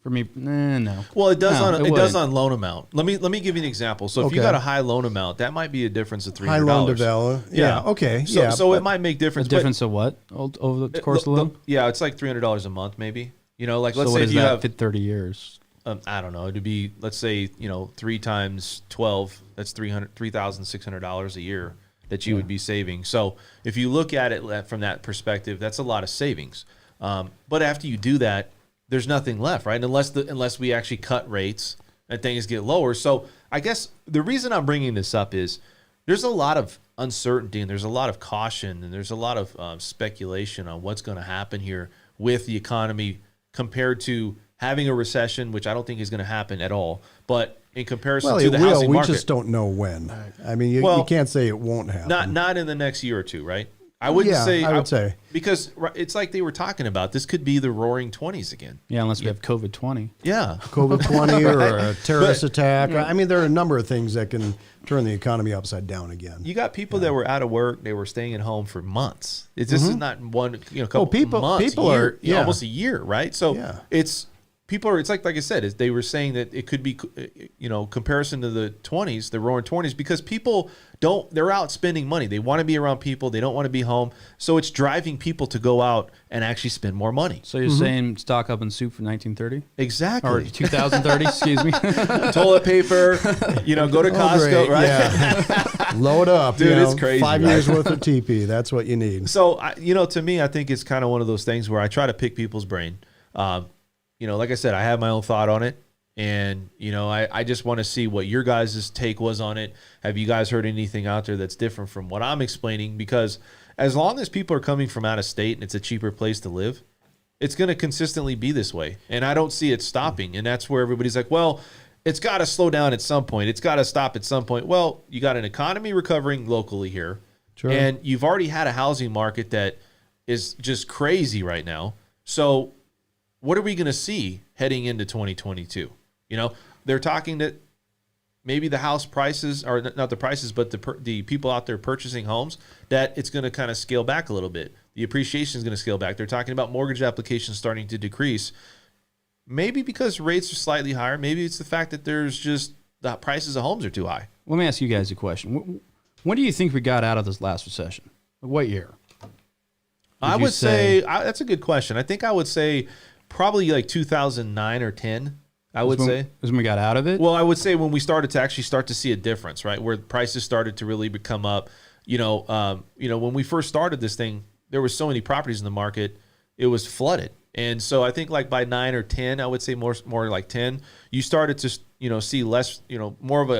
For me, no. Well, it does on loan amount. Let me give you an example. So if you got a high loan amount, that might be a difference of $300. High loan to value. Yeah. Okay. So it might make difference. A difference of what over the course of the loan? Yeah, it's like $300 a month, maybe. Let's so say if you have 30 years. I don't know. It'd be, let's say, 3 times 12. That's $3,600 a year that you would be saving. So if you look at it from that perspective, that's a lot of savings. But after you do that, there's nothing left, right? Unless we actually cut rates and things get lower. So I guess the reason I'm bringing this up is there's a lot of uncertainty and there's a lot of caution and there's a lot of speculation on what's going to happen here with the economy compared to having a recession, which I don't think is going to happen at all. But in comparison to the housing market, we just don't know when. I mean, you can't say it won't happen. Not in the next year or two, right? I wouldn't say. I would say because it's like they were talking about. This could be the Roaring '20s again. Yeah, unless we have COVID-20. Yeah, COVID-20 or a terrorist attack. I mean, there are a number of things that can turn the economy upside down again. You got people that were out of work; they were staying at home for months. This is not one, couple months. People are almost a year, right? So it's. People are, it's like I said, they were saying that it could be, comparison to the 20s, the roaring 20s, because people they're out spending money. They want to be around people. They don't want to be home. So it's driving people to go out and actually spend more money. So you're saying stock up in soup for 1930? Exactly. Or 2030, excuse me. Toilet paper, go to Costco, right? Yeah. Load up. Dude, it's crazy. 5 years worth of TP. That's what you need. So, to me, I think it's kind of one of those things where I try to pick people's brain. Like I said, I have my own thought on it. And, I just want to see what your guys' take was on it. Have you guys heard anything out there that's different from what I'm explaining? Because as long as people are coming from out of state and it's a cheaper place to live, it's going to consistently be this way. And I don't see it stopping. And that's where everybody's like, well, it's got to slow down at some point. It's got to stop at some point. Well, you got an economy recovering locally here. Sure. And you've already had a housing market that is just crazy right now. So what are we going to see heading into 2022? They're talking that maybe the house prices, or not the prices, but the people out there purchasing homes, that it's going to kind of scale back a little bit. The appreciation is going to scale back. They're talking about mortgage applications starting to decrease. Maybe because rates are slightly higher. Maybe it's the fact that there's just the prices of homes are too high. Let me ask you guys a question. When do you think we got out of this last recession? What year? I would say that's a good question. I think I would say probably like 2009 or 10. I would say is when we got out of it. Well, I would say when we started to actually start to see a difference, right? Where prices started to really come up. When we first started this thing, there were so many properties in the market, it was flooded. And so I think like by 9 or 10, I would say more like 10, you started to see less, more of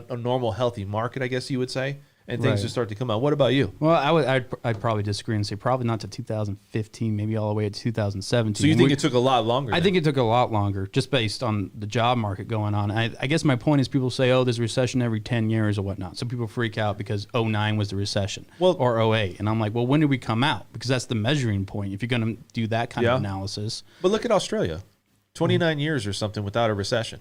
a normal healthy market, I guess you would say. And things will start to come out. What about you? Well, I'd probably disagree and say probably not to 2015, maybe all the way to 2017. So you think it took a lot longer? I think it took a lot longer, just based on the job market going on. I guess my point is people say, oh, there's a recession every 10 years or whatnot. So people freak out because 09 was the recession or 08. And I'm like, well, when did we come out? Because that's the measuring point if you're going to do that kind of analysis. But look at Australia, 29 years or something without a recession.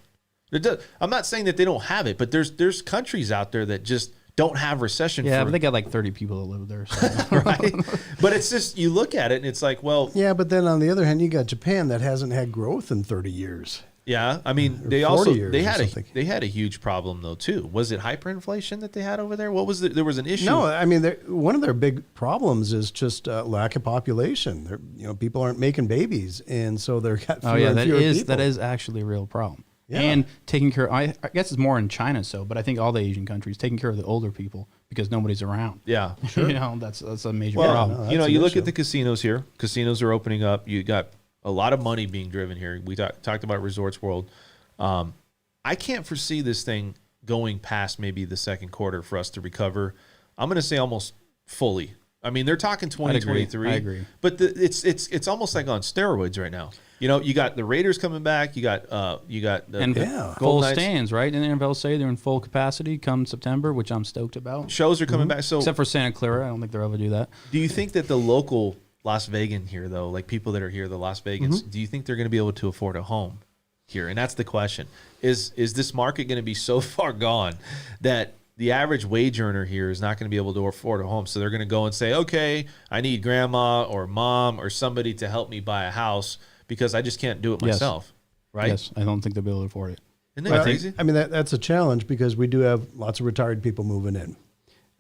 I'm not saying that they don't have it, but there's countries out there that just don't have recession. Yeah, but they got like 30 people that live there. So. Right. But it's just, you look at it and it's like, well. Yeah, but then on the other hand, you got Japan that hasn't had growth in 30 years. Yeah, I mean, they had a huge problem though too. Was it hyperinflation that they had over there? What was there was an issue? No, I mean, one of their big problems is just lack of population. People aren't making babies, and so they're got fewer and fewer people. That is actually a real problem. Yeah. And taking care, I guess it's more in China, but I think all the Asian countries taking care of the older people because nobody's around. Yeah, sure. That's a major problem. No, you look at the casinos here. Casinos are opening up. You got a lot of money being driven here. We talked about Resorts World. I can't foresee this thing going past maybe the second quarter for us to recover. I'm going to say almost fully. I mean, they're talking 2023. I agree. But it's almost like on steroids right now. You got the Raiders coming back. You got the full stands, right? And the NFL say they're in full capacity come September, which I'm stoked about. Shows are coming back. So except for Santa Clara, I don't think they'll ever do that. Do you think that the local Las Vegan here, though, like people that are here, the Las Vegans, do you think they're going to be able to afford a home here? And that's the question. Is this market going to be so far gone that the average wage earner here is not going to be able to afford a home? So they're going to go and say, okay, I need grandma or mom or somebody to help me buy a house because I just can't do it myself, right? Yes, I don't think they'll be able to afford it. Isn't that crazy? I mean, that's a challenge because we do have lots of retired people moving in.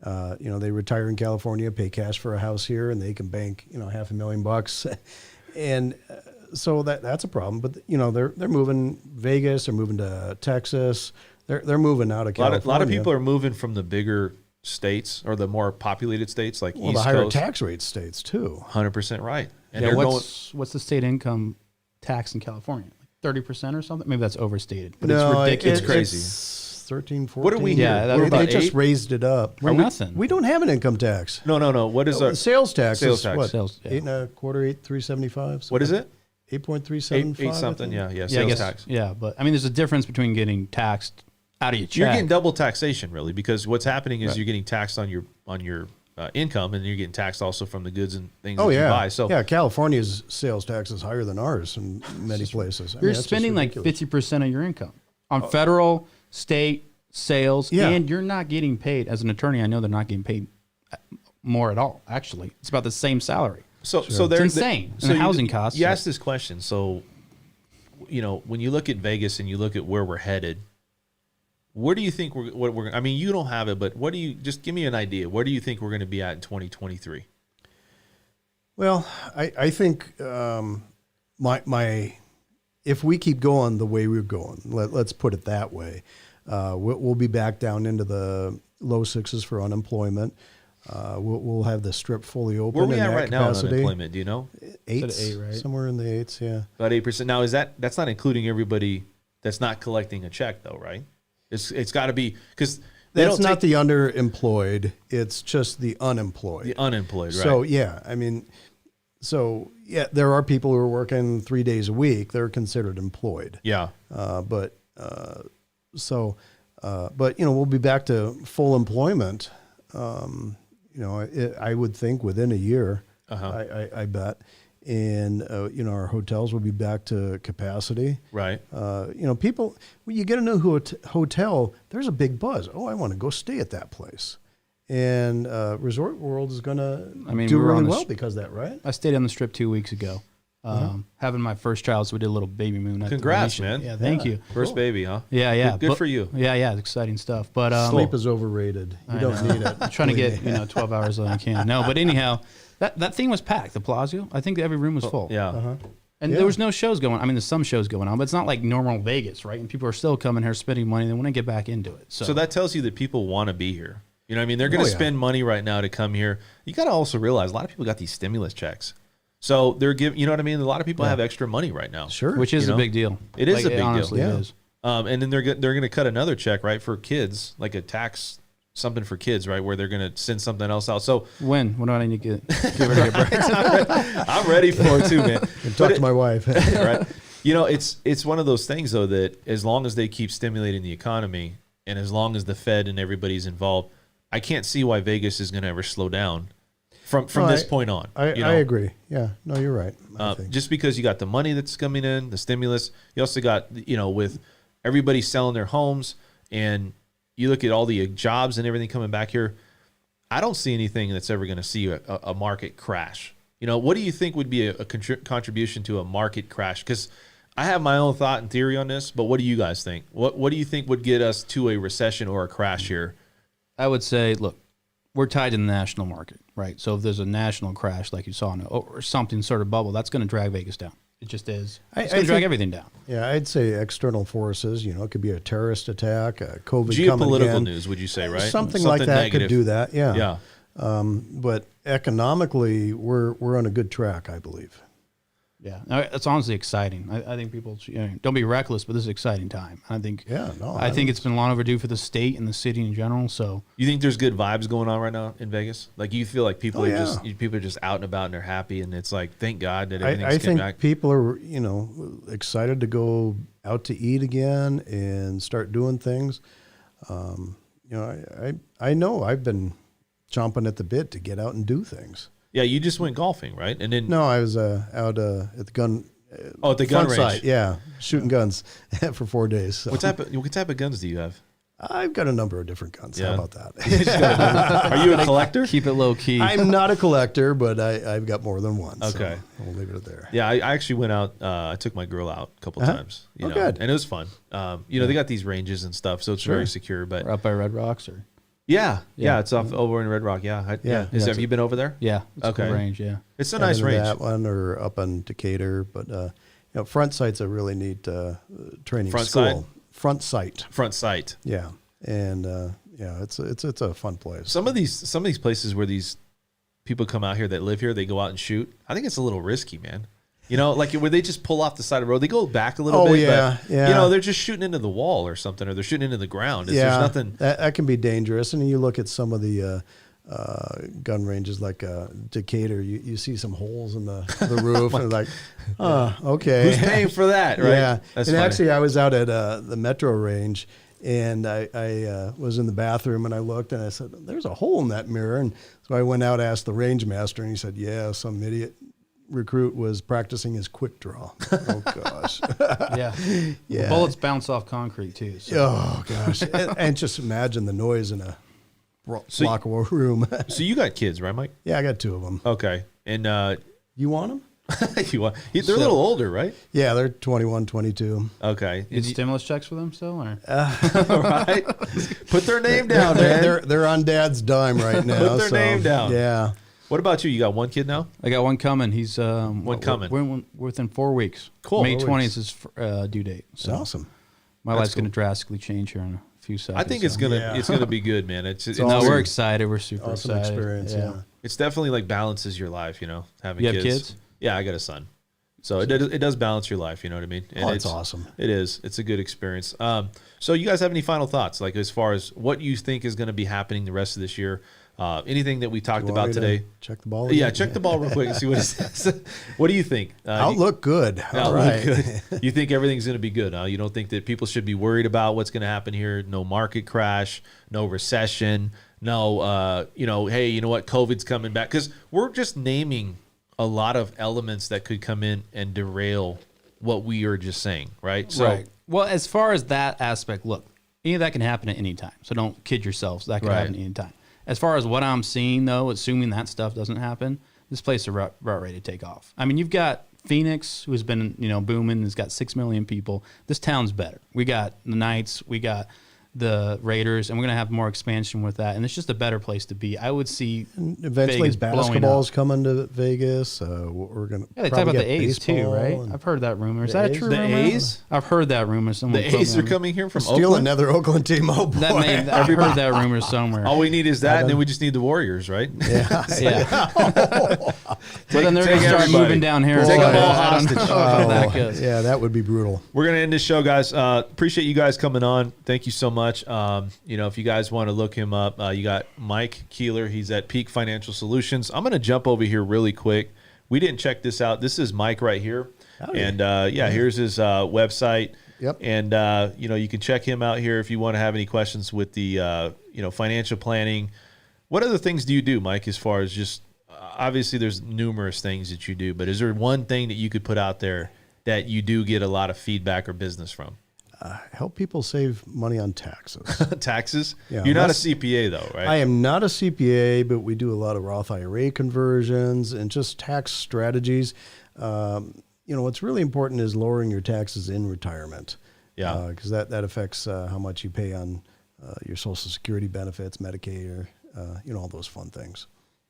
They retire in California, pay cash for a house here, and they can bank, $500,000. And so that's a problem. But, they're moving Vegas, they're moving to Texas. They're moving out of California. A lot of people are moving from the bigger states or the more populated states like East the higher Coast. tax rate states too. 100% right. And what's the state income tax in California? Like 30% or something? Maybe that's overstated, but it's ridiculous. It's crazy. 13, 14. What are we Yeah, here? that- We're They about just 8? raised it up. We're nothing. We don't have an income tax. No. What is our Sales tax Sales is tax. what? Sales, yeah. 8.25, 8.375. What is it? 8.375. Eight something. Yeah. Yeah, I Sales guess, tax. yeah, but I mean, there's a difference between getting taxed out of your check. You're getting double taxation, really, because what's happening is Right. you're getting taxed on your income, and you're getting taxed also from the goods and things Oh that yeah, you buy. So yeah, California's sales tax is higher than ours in many places. I mean, You're that's just spending like ridiculous. 50% of your income on federal, state, sales, Yeah. and you're not getting paid. As an attorney, I know they're not getting paid more at all, actually. It's about the same salary. So It's they're insane. And the housing costs. You asked this question, so when you look at Vegas and you look at where we're headed, where do you think we're? I mean, you don't have it, but what do you? Just give me an idea. Where do you think we're going to be at in 2023? Well, I think if we keep going the way we're going, let's put it that way, we'll be back down into the low sixes for unemployment. We'll have the strip fully open. Where are we in at that right now in capacity. unemployment? Do you know? Eights, Instead of 8, right? somewhere in the eights, yeah. About 8%. Now that's not including everybody that's not collecting a check, though, right? It's got to be because That's not the underemployed. It's just the unemployed. the unemployed, right? So yeah, I mean, there are people who are working 3 days a week. They're considered employed. yeah, But we'll be back to full employment. I would think within a year. I bet, and our hotels will be back to capacity. right. People, when you get a new hotel, there's a big buzz. Oh, I want to go stay at that place. And Resort World is going to do we were on really the well because of that, right? I stayed on the strip 2 weeks ago. Having my first child, so we did a little baby moon. At the Congrats, Venetian. man. Yeah, thank you. First baby, huh? Yeah. Good for you. Yeah, it's exciting stuff. But Sleep is overrated. You don't need it. I'm trying to get 12 hours when I can. No, but anyhow, that thing was packed. The Palazzo, I think every room was full. Yeah. And there was no shows going on. I mean, there's some shows going on, but it's not like normal Vegas, right? And people are still coming here spending money. They want to get back into it. So So that tells you that people want to be here. You know what I mean? They're going to Oh, yeah. spend money right now to come here. You got to also realize a lot of people got these stimulus checks. So they're giving, you know what I mean? A lot of people have extra money right now. Sure. which is you a know, big deal. it is a big deal. honestly, Yeah. It is. And then they're going to cut another check, right, for kids, like a tax, something for kids, right, where they're going to send something else out. So When do I need to give her a break? I'm ready for it too, man. Talk to my wife. Right? It's one of those things, though, that as long as they keep stimulating the economy and as long as the Fed and everybody's involved, I can't see why Vegas is going to ever slow down from No, this point on. I you know? agree. Yeah. No, you're right. I think. Just because you got the money that's coming in, the stimulus, you also got, with everybody selling their homes, and you look at all the jobs and everything coming back here, I don't see anything that's ever going to see a market crash. What do you think would be a contribution to a market crash? Because I have my own thought and theory on this, but what do you guys think? What do you think would get us to a recession or a crash here? I would say, look, we're tied to the national market, right? So if there's a national crash like you saw or something sort of bubble, that's going to drag Vegas down. It just is. It's going to drag everything down. Yeah, I'd say external forces. It could be a terrorist attack, a COVID coming Geopolitical again. news, would you say, right? Something like that negative. could do that. Yeah. Yeah. But economically, we're on a good track, I believe. Yeah, no, it's honestly exciting. I think people don't be reckless, but this is an exciting time. I think. Yeah, no, I think it's been long overdue for the state and the city in general. So You think there's good vibes going on right now in Vegas? Like you feel like people Oh, are yeah. people are just out and about and they're happy, and it's like thank God that everything's I getting think back. people are, excited to go out to eat again and start doing things. I know I've been chomping at the bit to get out and do things. Yeah, you just went golfing, right? And then No, I was out at the gun. at the gun front range. site, yeah, shooting guns for 4 days. So. What type of guns do you have? I've got a number of different guns. Yeah. How about that? Are you a collector? keep it low key. I'm not a collector, but I've got more than one. Okay. So we'll leave it there. Yeah, I actually went out. I took my girl out a couple times. Good. And it was fun. They got these ranges and stuff, so it's very secure. But We're up by Red Rocks, or yeah, Yeah. it's off over in Red Rock. Yeah, Yeah. Have you been over there? yeah, it's Okay. a cool range. Yeah, It's a Either nice range. That one or up on Decatur, but front site's a really neat training Front school. site? Front site, Front sight. yeah, and it's a fun place. Some of these places where these people come out here that live here, they go out and shoot. I think it's a little risky, man. You know, like where they just pull off the side of the road. They go back a little Oh, bit. yeah, but, yeah. You know, they're just shooting into the wall or something, or they're shooting into the ground. There's nothing. That can be dangerous. And you look at some of the gun ranges like Decatur, you see some holes in the roof, and like, okay. Who's paying for that, right? Yeah. That's and funny. actually, I was out at the Metro range, and I was in the bathroom, and I looked, and I said, there's a hole in that mirror. And so I went out, asked the range master, and he said, yeah, some idiot recruit was practicing his quick draw. Oh, gosh. Yeah. Yeah. Bullets bounce off concrete, too. So. Oh, gosh. and just imagine the noise in a blockable room. So you got kids, right, Mike? Yeah, I got 2 of them. Okay. And You want them? they're a little older, right? Yeah, they're 21, 22. Okay. Need stimulus checks for them still? Or? Right? Put their name down, man. They're on Dad's dime right now. Put their name down. Yeah. What about you? You got one kid now? I got one coming. He's coming. We're within 4 weeks. Cool. May 4 20th is his due date. So Awesome. my life's going to drastically change here in a few seconds. I think it's gonna be good, man. It's No, awesome. we're excited. We're super Awesome excited. experience, yeah. It's definitely like balances your life, you know, having You have kids. kids? Yeah, I got a son. So it does balance your life, you know what I mean? And That's awesome. It is. It's a good experience. So you guys have any final thoughts, like as far as what you think is going to be happening the rest of this year? Anything that we talked about today? Check the ball. Yeah, again? check the ball real quick and see what it says. What do you think? Outlook good. All Outlook right. good. You think everything's going to be good? You don't think that people should be worried about what's going to happen here? No market crash, no recession, no, hey, you know what? COVID's coming back. Because we're just naming a lot of elements that could come in and derail what we are just saying, right? So, Right. Well, as far as that aspect, look, any of that can happen at any time. So don't kid yourselves. That can Right. happen at any time. As far as what I'm seeing, though, assuming that stuff doesn't happen, this place is about ready to take off. I mean, you've got Phoenix, who's been, booming, has got 6 million people. This town's better. We got the Knights, we got the Raiders, and we're going to have more expansion with that. And it's just a better place to be. I would see Eventually, Vegas blowing basketball's up. coming to Vegas. We're going to. Yeah, they talk about the A's too, right? I've heard that rumor. Is that a A's? true The rumor? A's? I've heard that rumor. Someone the quote A's me are on coming here from Steal Oakland. another Oakland team. Oh, boy. that. I've heard that rumor somewhere. All we need is that, and then we just need the Warriors, right? Yeah. Yeah. But then they're going to start everybody. moving down here. Take So them all I don't hostage. know how that goes. Yeah, that would be brutal. We're going to end this show, guys. Appreciate you guys coming on. Thank you so much. If you guys want to look him up, you got Mike Keeler. He's at Peak Financial Solutions. I'm going to jump over here really quick. We didn't check this out. This is Mike right here. Howdy. And, here's his website. Yep. And, you can check him out here if you want to have any questions with the, financial planning. What other things do you do, Mike, as far as just obviously there's numerous things that you do, but is there one thing that you could put out there that you do get a lot of feedback or business from? Help people save money on taxes. Taxes? Yeah, You're not a that's- CPA though, right? I am not a CPA, but we do a lot of Roth IRA conversions and just tax strategies. What's really important is lowering your taxes in retirement. Yeah. Because that affects how much you pay on your Social Security benefits, Medicaid, all those fun things.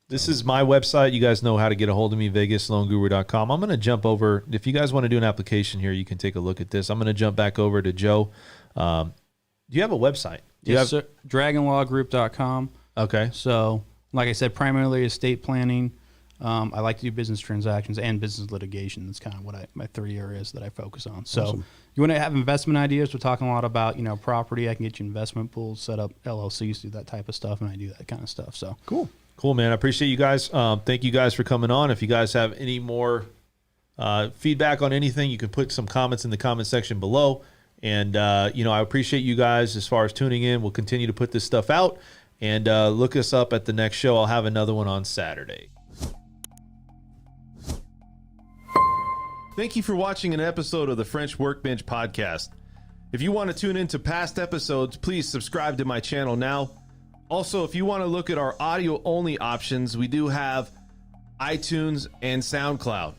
This is my website. You guys know how to get a hold of me, vegasloanguru.com. I'm going to jump over. If you guys want to do an application here, you can take a look at this. I'm going to jump back over to Joe. Do you have a website? Do you Yes, have, sir. DragonLawGroup.com. Okay. So, like I said, primarily estate planning. I like to do business transactions and business litigation. That's kind of what my 3 areas that I focus on. So, Awesome. you want to have investment ideas? We're talking a lot about property. I can get you investment pools, set up LLCs, do that type of stuff, and I do that kind of stuff. So Cool, man. I appreciate you guys. Thank you guys for coming on. If you guys have any more feedback on anything, you can put some comments in the comment section below. And, I appreciate you guys as far as tuning in. We'll continue to put this stuff out. And look us up at the next show. I'll have another one on Saturday. Thank you for watching an episode of the French Workbench podcast. If you want to tune into past episodes, please subscribe to my channel now. Also, if you want to look at our audio-only options, we do have iTunes and SoundCloud.